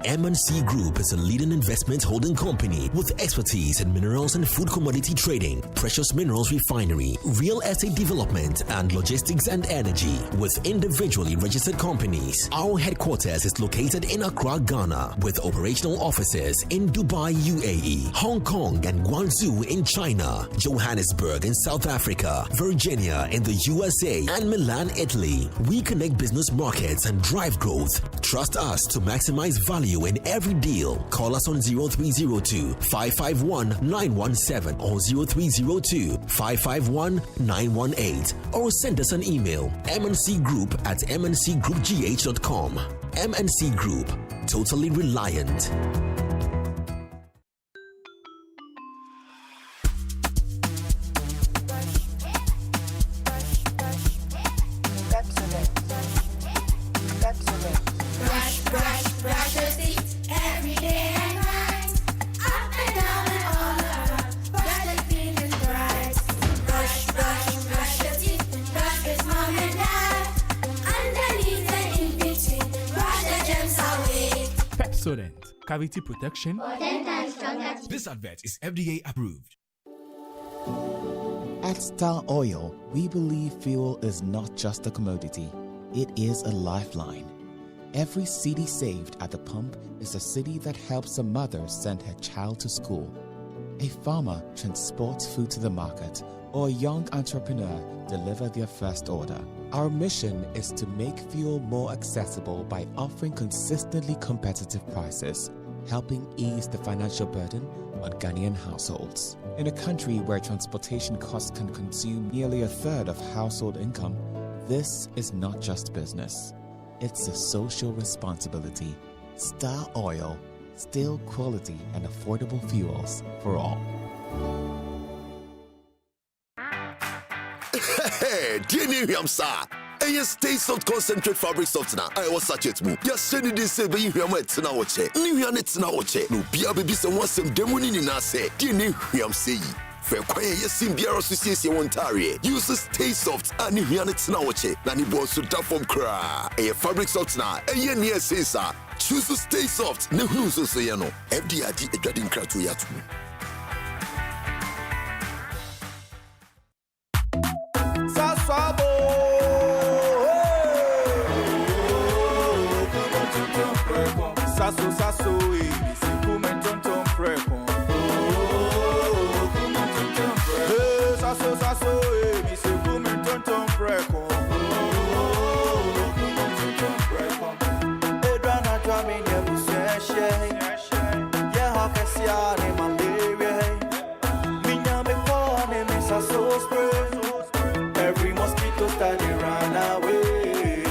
M&C Group is a leading investment holding company with expertise in minerals and food commodity trading, precious minerals refinery, real estate development, and logistics and energy. With individually registered companies, our headquarters is located in Accra, Ghana, with operational offices in Dubai, UAE, Hong Kong, and Guangzhou in China, Johannesburg in South Africa, Virginia in the USA, and Milan, Italy. We connect business markets and drive growth. Trust us to maximize value in every deal. Call us on 0302 551 917 or 0302 551 918 or send us an email mncgroup@mncgroupgh.com. MNC Group, totally reliant. Pepsodent, cavity protection. For 10 times stronger. This advert is FDA approved. At Star Oil, we believe fuel is not just a commodity, it is a lifeline. Every cedi saved at the pump is a cedi that helps a mother send her child to school. A farmer transports food to the market, or a young entrepreneur deliver their first order. Our mission is to make fuel more accessible by offering consistently competitive prices, helping ease the financial burden on Ghanaian households. In a country where transportation costs can consume nearly a third of household income, this is not just business. It's a social responsibility. Star Oil, still quality and affordable fuels for all. Hey, dear Yamsa. Yes, taste of concentrate fabric softener. I was such it move. Yes, send it this way. You are it's now watch. New it's now watch. No, be a baby some some demoni in us. Dear Yamsa. Fair quiet, yes, in Beer Association Ontario. Uses taste soft and you it's now watch. Nani boss to tap from cry. A fabric softener. A year near says, sir. Choose to stay soft. No, so say, you know. FDID a dreading crowd to yet. Sasso, come and tonton preco. Sasso, come and tonton preco. Edrana drumming every session. Yeah, how can see our name malaria? Minya me corn, me sasso spray. Every mosquito started run away.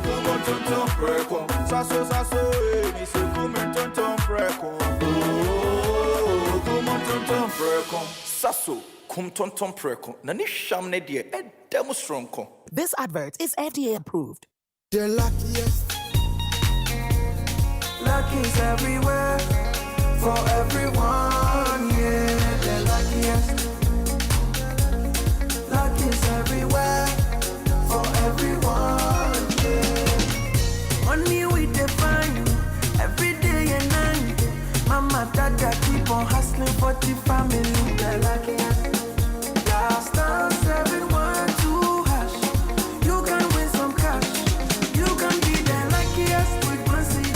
Come on, tonton preco. Sasso, me se come tonton preco. Come on, tonton preco. Sasso, come tonton preco. Nani shamne die e demonstronko. This advert is FDA approved. They're luckiest. Lucky's everywhere for everyone. Yeah, they're luckiest. Lucky's everywhere for everyone. Yeah. Money we define every day and night. Mama, dada keep on hustling for the family. They're luckiest. Last time 712 hash. You can win some cash. You can be the luckiest with one CD.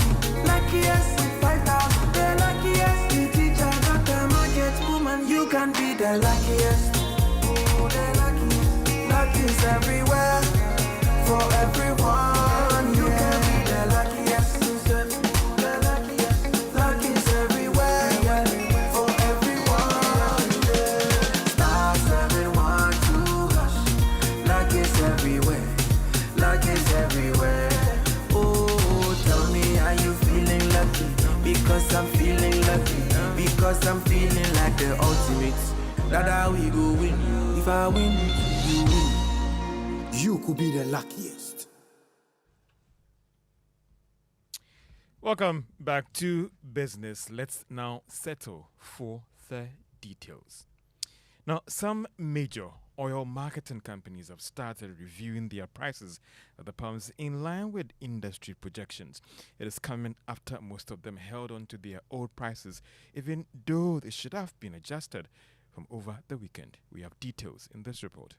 Luckiest with 5,000. The luckiest. The teacher got the market woman. You can be the luckiest. Oh, the luckiest. Luck is everywhere for everyone. You can be the luckiest. The luckiest. Luck is everywhere for everyone. Star 712 hash. Luck is everywhere. Luck is everywhere. Oh, tell me, are you feeling lucky? Because I'm feeling lucky. Because I'm feeling like the ultimate. That's how we go win. If I win, you win. You could be the luckiest. Welcome back to business. Let's now settle for the details. Now, some major oil marketing companies have started reviewing their prices at the pumps in line with industry projections. It is coming after most of them held on to their old prices, even though they should have been adjusted from over the weekend. We have details in this report.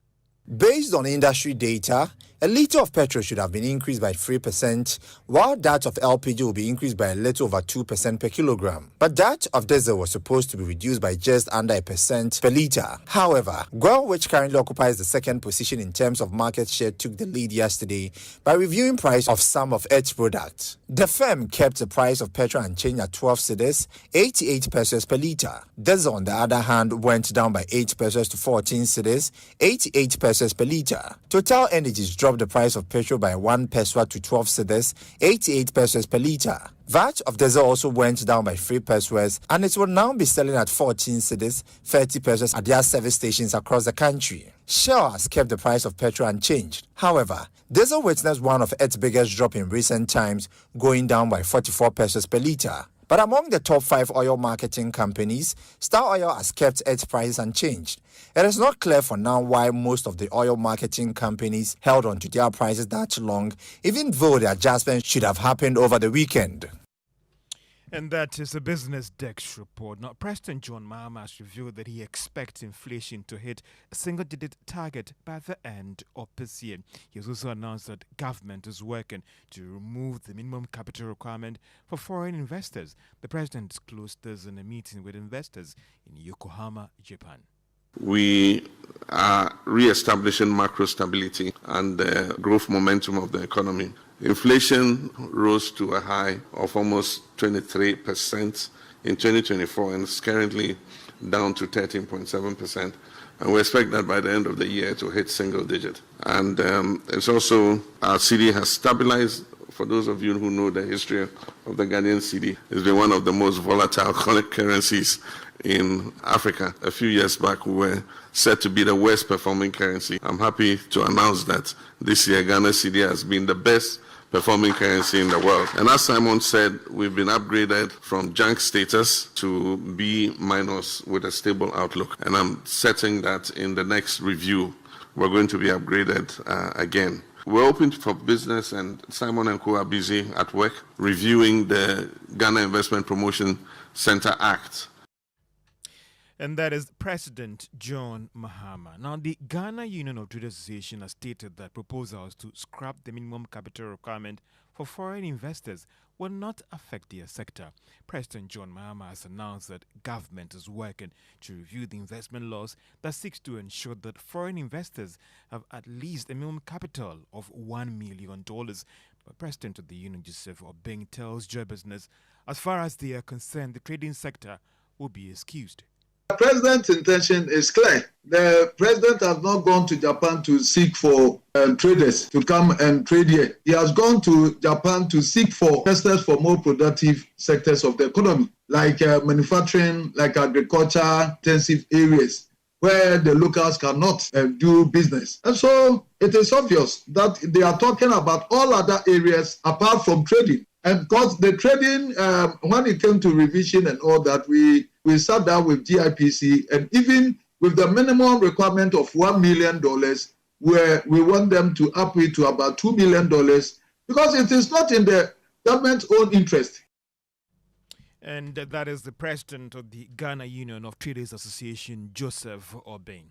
Based on industry data, a litre of petrol should have been increased by 3%, while that of LPG will be increased by a little over 2% per kilogram. But that of diesel was supposed to be reduced by just under 1% per litre. However, Guel, which currently occupies the second position in terms of market share, took the lead yesterday by reviewing price of some of its products. The firm kept the price of petrol unchanged at 12 cedis, 88 pesos per litre. Diesel, on the other hand, went down by 8 pesos to 14 cedis, 88 pesos per litre. Total Energies dropped the price of petrol by 1 peso to 12 cedis, 88 pesos per litre. VAT of diesel also went down by 3 pesos, and it will now be selling at 14 cedis, 30 pesos at their service stations across the country. Shell has kept the price of petrol unchanged. However, diesel witnessed one of its biggest drop in recent times, going down by 44 pesos per litre. But among the top 5 oil marketing companies, Star Oil has kept its prices unchanged. It is not clear for now why most of the oil marketing companies held on to their prices that long, even though the adjustment should have happened over the weekend. And that is a Business Desk report. Now, President John Mahama has revealed that he expects inflation to hit a single-digit target by the end of this year. He has also announced that government is working to remove the minimum capital requirement for foreign investors. The president disclosed this in a meeting with investors in Yokohama, Japan. We are re-establishing macro stability and the growth momentum of the economy. Inflation rose to a high of almost 23% in 2024 and is currently down to 13.7%. And we expect that by the end of the year to hit single digit. And it's also, our cedi has stabilized. For those of you who know the history of the Ghanaian cedi, it's been one of the most volatile currencies in Africa. A few years back, we were said to be the worst performing currency. I'm happy to announce that this year, Ghana's cedi has been the best performing currency in the world. And as Simon said, we've been upgraded from junk status to B- with a stable outlook. And I'm certain that in the next review, we're going to be upgraded again. We're open for business, and Simon and Co are busy at work reviewing the Ghana Investment Promotion Center Act. And that is President John Mahama. Now, the Ghana Union of Trade Association has stated that proposals to scrap the minimum capital requirement for foreign investors will not affect their sector. President John Mahama has announced that government is working to review the investment laws that seeks to ensure that foreign investors have at least a minimum capital of $1 million. But President of the Union, Joseph Obeng, tells Joy Business, as far as they are concerned, the trading sector will be excused. The president's intention is clear. The president has not gone to Japan to seek for traders to come and trade here. He has gone to Japan to seek for investors for more productive sectors of the economy, like manufacturing, like agriculture, intensive areas where the locals cannot do business. And so it is obvious that they are talking about all other areas apart from trading. And because the trading, when it came to revision and all that, we sat down with GIPC, and even with the minimum requirement of $1 million, where we want them to up it to about $2 million, because it is not in the government's own interest. And that is the president of the Ghana Union of Traders Association, Joseph Obeng.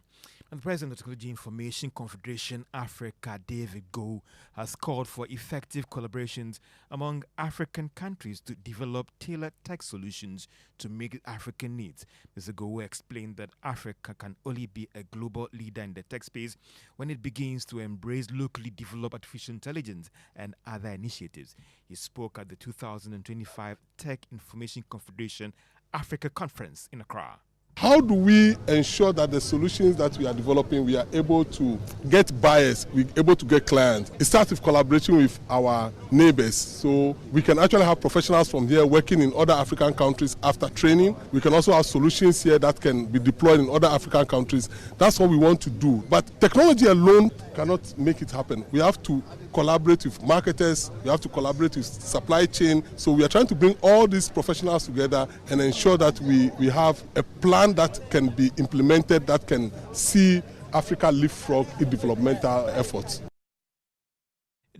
And the president of the Technology Information Confederation Africa, David Go, has called for effective collaborations among African countries to develop tailored tech solutions to meet African needs. Mr. Go explained that Africa can only be a global leader in the tech space when it begins to embrace locally developed artificial intelligence and other initiatives. He spoke at the 2025 Tech Information Confederation Africa Conference in Accra. How do we ensure that the solutions that we are developing, we are able to get buyers, we're able to get clients? It starts with collaboration with our neighbors. So we can actually have professionals from here working in other African countries after training. We can also have solutions here that can be deployed in other African countries. That's what we want to do. But technology alone cannot make it happen. We have to collaborate with marketers, we have to collaborate with supply chain. So we are trying to bring all these professionals together and ensure that we have a plan that can be implemented, that can see Africa leapfrog its developmental efforts.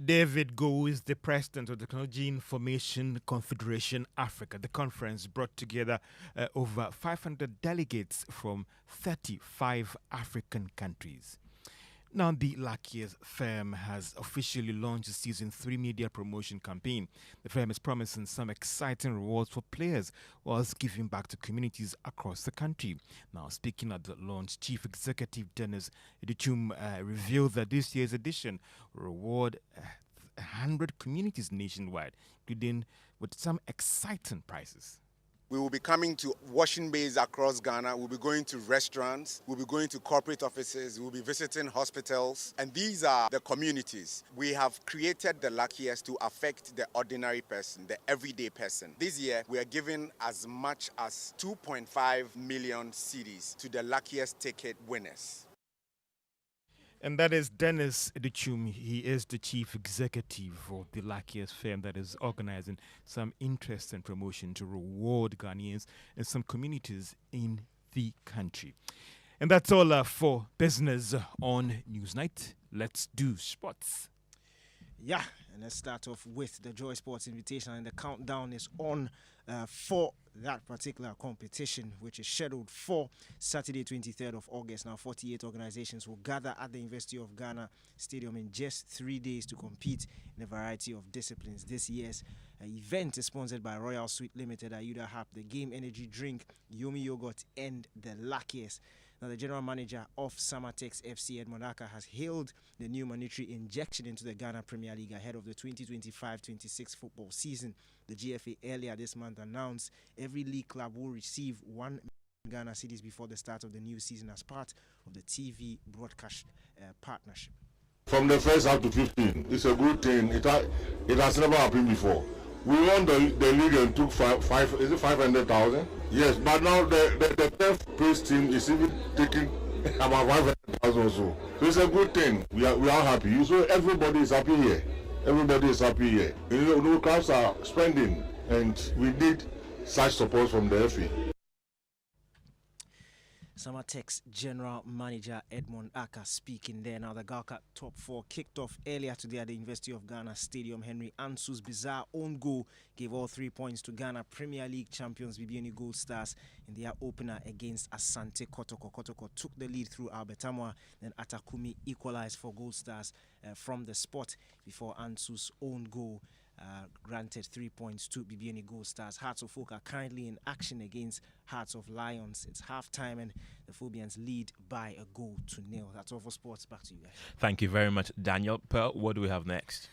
David Go is the president of the Technology Information Confederation Africa. The conference brought together over 500 delegates from 35 African countries. Now, the Luckiest firm has officially launched the Season 3 media promotion campaign. The firm is promising some exciting rewards for players whilst giving back to communities across the country. Now, speaking at the launch, Chief Executive Dennis Idichum revealed that this year's edition will reward 100 communities nationwide, including with some exciting prizes. We will be coming to washing bays across Ghana. We'll be going to restaurants. We'll be going to corporate offices. We'll be visiting hospitals. And these are the communities. We have created the Luckiest to affect the ordinary person, the everyday person. This year, we are giving as much as 2.5 million cedis to the Luckiest ticket winners. And that is Dennis Edichum. He is the chief executive of the luckiest firm that is organizing some interest and promotion to reward Ghanaians and some communities in the country. And that's all for business on Newsnight. Let's do sports. Yeah, and let's start off with the Joy Sports Invitation, and the countdown is on for that particular competition, which is scheduled for Saturday, 23rd of August. Now, 48 organizations will gather at the University of Ghana Stadium in just 3 days to compete in a variety of disciplines. This year's event is sponsored by Royal Sweet Limited, Ayuda Hub, the Game Energy Drink, Yomi Yogurt, and the Luckiest. Now, the general manager of Samatex FC, Edmond Aka, has hailed the new monetary injection into the Ghana Premier League ahead of the 2025-26 football season. The GFA earlier this month announced every league club will receive 1 Ghana cedis before the start of the new season as part of the TV broadcast partnership. From the first up to 15, it's a good thing. It has never happened before. We won the league and took 500,000? Yes, but now the 10th place team is even taking about 500,000 or so. So it's a good thing. We are happy. So everybody is happy here. Everybody is happy here. You know, clubs are spending, and we need such support from the FA. Samatex General Manager Edmond Aka speaking there. Now, the Gal Cup Top 4 kicked off earlier today at the University of Ghana Stadium. Henry Ansu's bizarre own goal gave all 3 points to Ghana Premier League champions BBN Gold Stars in their opener against Asante Kotoko. Kotoko took the lead through Albertamwa, then Atakumi equalized for Gold Stars from the spot before Ansu's own goal granted 3 points to BBN Gold Stars. Hearts of Oak are currently in action against Hearts of Lions. It's half-time and the Phobians lead by a goal to nil. That's all for sports. Back to you guys. Thank you very much, Daniel. Pearl, what do we have next?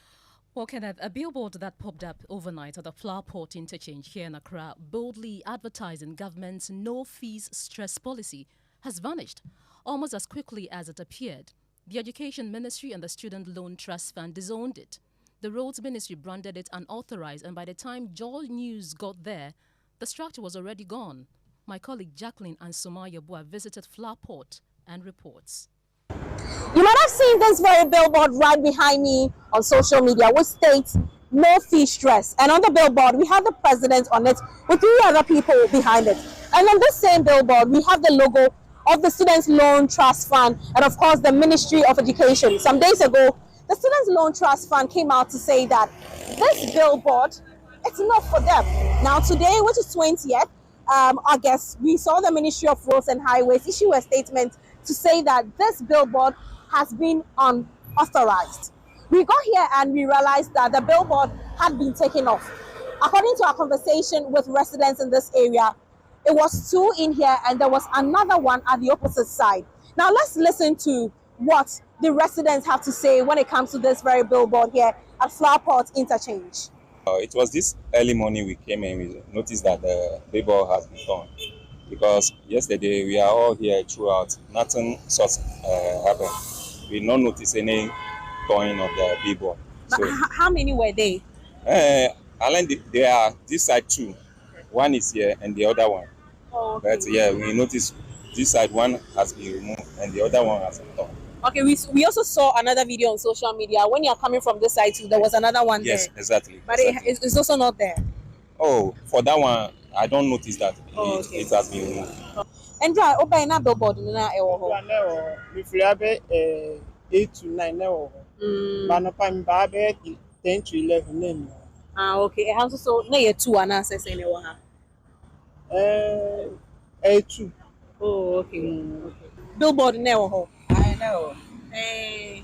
Well, Kenneth, a billboard that popped up overnight at the Flower Port interchange here in Accra, boldly advertising government's no-fees stress policy, has vanished almost as quickly as it appeared. The Education Ministry and the Student Loan Trust Fund disowned it. The Roads Ministry branded it unauthorized, and by the time Joel News got there, the structure was already gone. My colleague Jacqueline and Somaya Bua visited Flowerport and reports. You might have seen this very billboard right behind me on social media, which states no fee stress. And on the billboard, we have the president on it with 3 other people behind it. And on this same billboard, we have the logo of the Students Loan Trust Fund and, of course, the Ministry of Education. Some days ago, the Students Loan Trust Fund came out to say that this billboard, it's not for them. Now today, which is 20th August, we saw the Ministry of Roads and Highways issue a statement to say that this billboard has been unauthorized. We got here and we realized that the billboard had been taken off. According to our conversation with residents in this area, it was 2 in here and there was another one at the opposite side. Now let's listen to what the residents have to say when it comes to this very billboard here at Flowerport Interchange. It was this early morning we came in, we noticed that the billboard has been torn. Because yesterday we are all here throughout, nothing such happened. We not notice any torn of the billboard. But so, how many were they? There are this side 2. One is here and the other one. Oh, okay. But yeah, we noticed this side 1 has been removed and the other one has been torn. Okay, we also saw another video on social media. When you are coming from this side too, there was another one there. Yes, exactly. But exactly. It's also not there. Oh, for that one, I don't notice that it has been removed. And try open na billboard na ewo ho. We free 8 to 9 now. But no time ba 10 to 11 name. Ah, okay. It has also na 2 ana say say ewo ha. 2. Oh, okay. Billboard na ewo ho. No.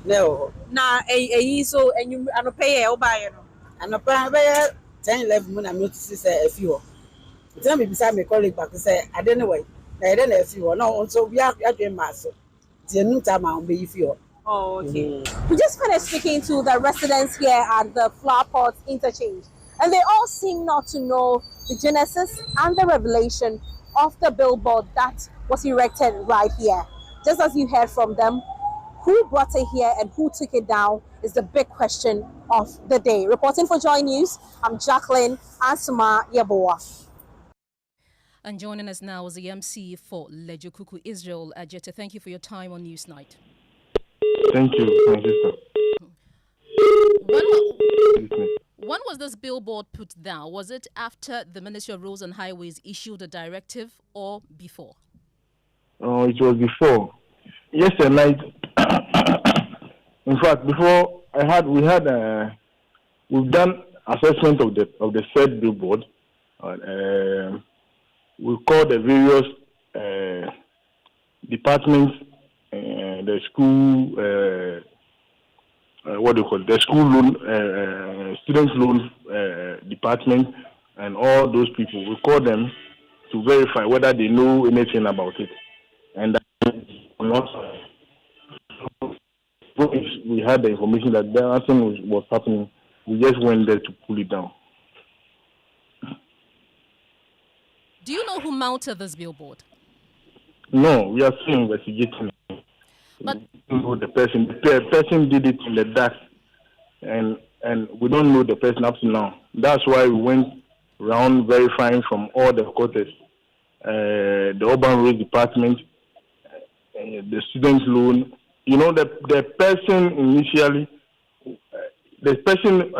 No. Na so and you pay e buy no. And pay 10 11 when I notice say a few. Tell me beside my colleague back say I don't know why. I don't know if you no so we are doing mass. The new time I'll be few. Oh, okay. We just finished speaking to the residents here at the Flowerport Interchange, and they all seem not to know the genesis and the revelation of the billboard that was erected right here. Just as you heard from them, who brought it here and who took it down is the big question of the day. Reporting for Joy News, I'm Jacqueline Asuma Yaboa. And joining us now is the MC for Lejo Kuku Israel. Ajete, thank you for your time on Newsnight. Thank you, my sister. When was this billboard put down? Was it after the Ministry of Roads and Highways issued a directive or before? Oh, it was before. Yesterday night. In fact, before we've done assessment of the said billboard. We called the various departments, the school. What do you call it? The school loan, students loan department, and all those people. We call them to verify whether they know anything about it. And we had the information that nothing was happening. We just went there to pull it down. Do you know who mounted this billboard? No, we are still investigating. But the person did it in the dark, and we don't know the person up to now. That's why we went around verifying from all the quarters, the urban roads department, the students loan. You know, the person initially, the person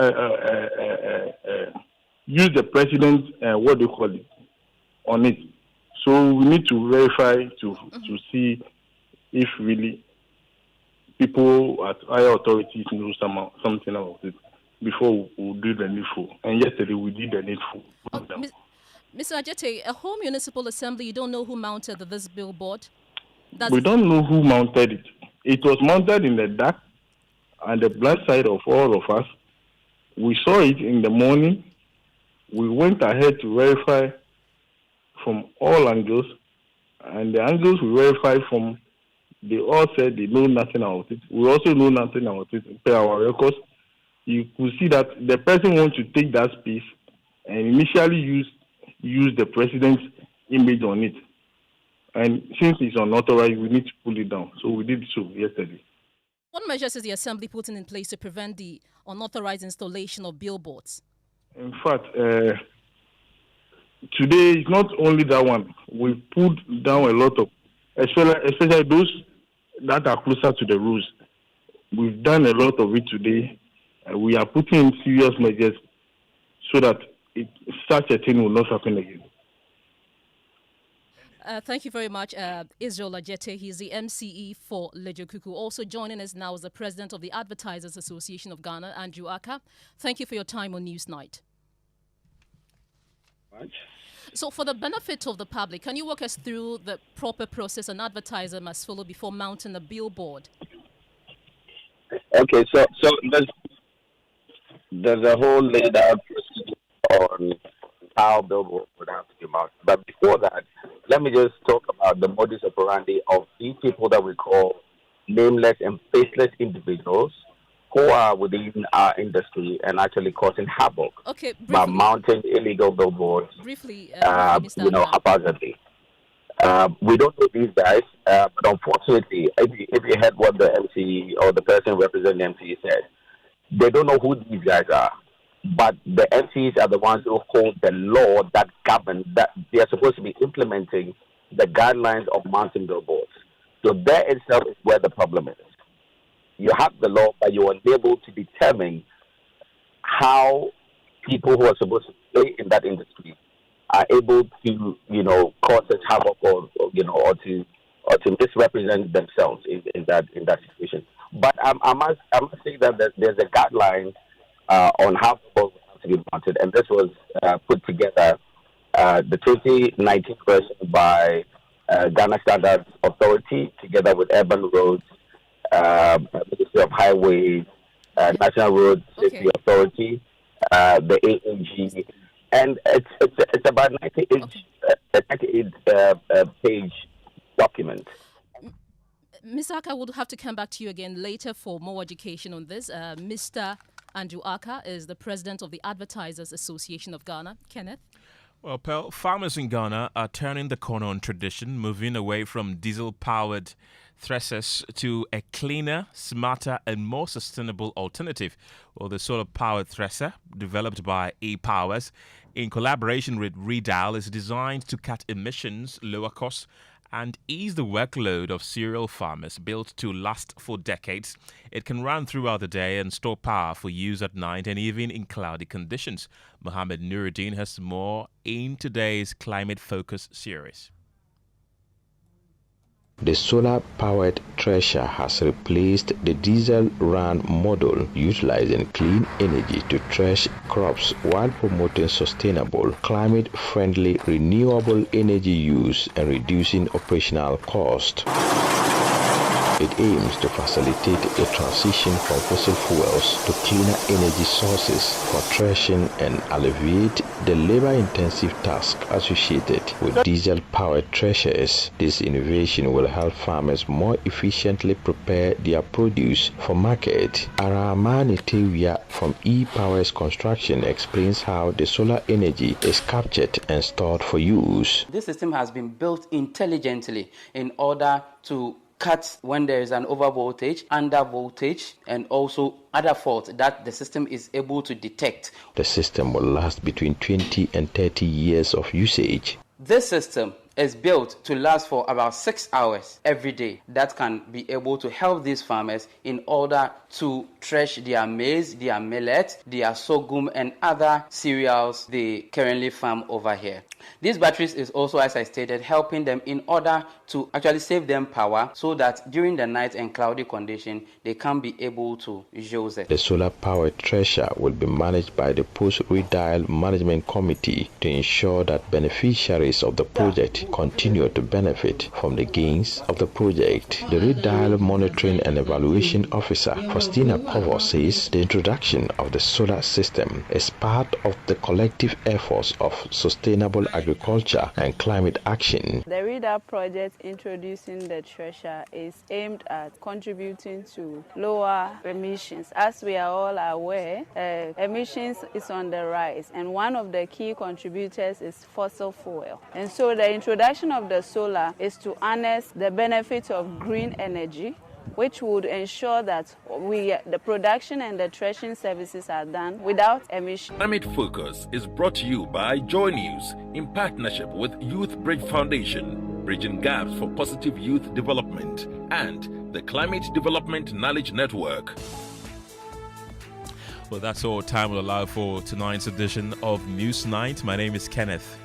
used the president, what do you call it, on it. So we need to verify to see if really people at higher authorities know something about it before we do the needful. And yesterday we did the needful. Mr. Ajete, a whole municipal assembly, you don't know who mounted this billboard? We don't know who mounted it. It was mounted in the dark and the blind side of all of us. We saw it in the morning. We went ahead to verify from all angles, and the angles we verified from, they all said they know nothing about it. We also know nothing about it per our records. You could see that the person wants to take that space and initially use the president's image on it. And since it's unauthorized, we need to pull it down. So we did so yesterday. What measures is the assembly putting in place to prevent the unauthorized installation of billboards? In fact, today it's not only that one. We put down a lot of, especially those that are closer to the roads. We've done a lot of it today. We are putting in serious measures so that such a thing will not happen again. Thank you very much, Israel Ajete. He's the MCE for Lejokuku. Also joining us now is the president of the Advertisers Association of Ghana, Andrew Aka. Thank you for your time on Newsnight. So for the benefit of the public, can you walk us through the proper process an advertiser must follow before mounting a billboard? Okay, so there's a whole laid out procedure on how billboard would have to be mounted. But before that, let me just talk about the modus operandi of these people that we call nameless and faceless individuals who are within our industry and actually causing havoc by mounting illegal billboards, haphazardly. We don't know these guys, but unfortunately, if you heard what the MC or the person representing the MC said, they don't know who these guys are. But the MCs are the ones who hold the law that governs, that they are supposed to be implementing the guidelines of mounting billboards. So there itself is where the problem is. You have the law, but you are unable to determine how people who are supposed to play in that industry are able to, cause such havoc or to misrepresent themselves in that situation. But I must say that there's a guideline on how people have to be mounted, and this was put together the 2019 version by Ghana Standards Authority together with Urban Roads, Ministry of Highways, National Road Safety Authority, the AAG, and it's about 98-page document. Ms. Aka, would have to come back to you again later for more education on this. Mr. Andrew Aka is the president of the Advertisers Association of Ghana. Kenneth? Well, Pearl, farmers in Ghana are turning the corner on tradition, moving away from diesel-powered threshers to a cleaner, smarter, and more sustainable alternative. Well, the solar-powered thresher, developed by E-Powers, in collaboration with Redial, is designed to cut emissions, lower costs, and ease the workload of cereal farmers. Built to last for decades, it can run throughout the day and store power for use at night and even in cloudy conditions. Mohammed Nuruddin has more in today's Climate Focus series. The solar-powered thresher has replaced the diesel-run model, utilizing clean energy to thresh crops while promoting sustainable, climate-friendly, renewable energy use and reducing operational cost. It aims to facilitate a transition from fossil fuels to cleaner energy sources for threshing and alleviate the labor-intensive task associated with diesel-powered threshers. This innovation will help farmers more efficiently prepare their produce for market. Aramani Tewia from E-Powers Construction explains how the solar energy is captured and stored for use. This system has been built intelligently in order to cut when there is an overvoltage, undervoltage, and also other faults that the system is able to detect. The system will last between 20 and 30 years of usage. This system is built to last for about 6 hours every day. That can be able to help these farmers in order to thresh their maize, their millet, their sorghum, and other cereals they currently farm over here. These batteries is also, as I stated, helping them in order to actually save them power so that during the night and cloudy condition, they can be able to use it. The solar-powered thresher will be managed by the Post-Redial Management Committee to ensure that beneficiaries of the project continue to benefit from the gains of the project. The Redial Monitoring and Evaluation Officer, Faustina Kojo, says the introduction of the solar system is part of the collective efforts of sustainable agriculture and climate action. The Redial project introducing the thresher is aimed at contributing to lower emissions. As we are all aware, emissions is on the rise, and one of the key contributors is fossil fuel. And so the introduction of the solar is to harness the benefits of green energy, which would ensure that the production and the threshing services are done without emission. Climate Focus is brought to you by Joy News in partnership with Youth Bridge Foundation, Bridging Gaps for Positive Youth Development, and the Climate Development Knowledge Network. Well, that's all time will allow for tonight's edition of News Night. My name is Kenneth.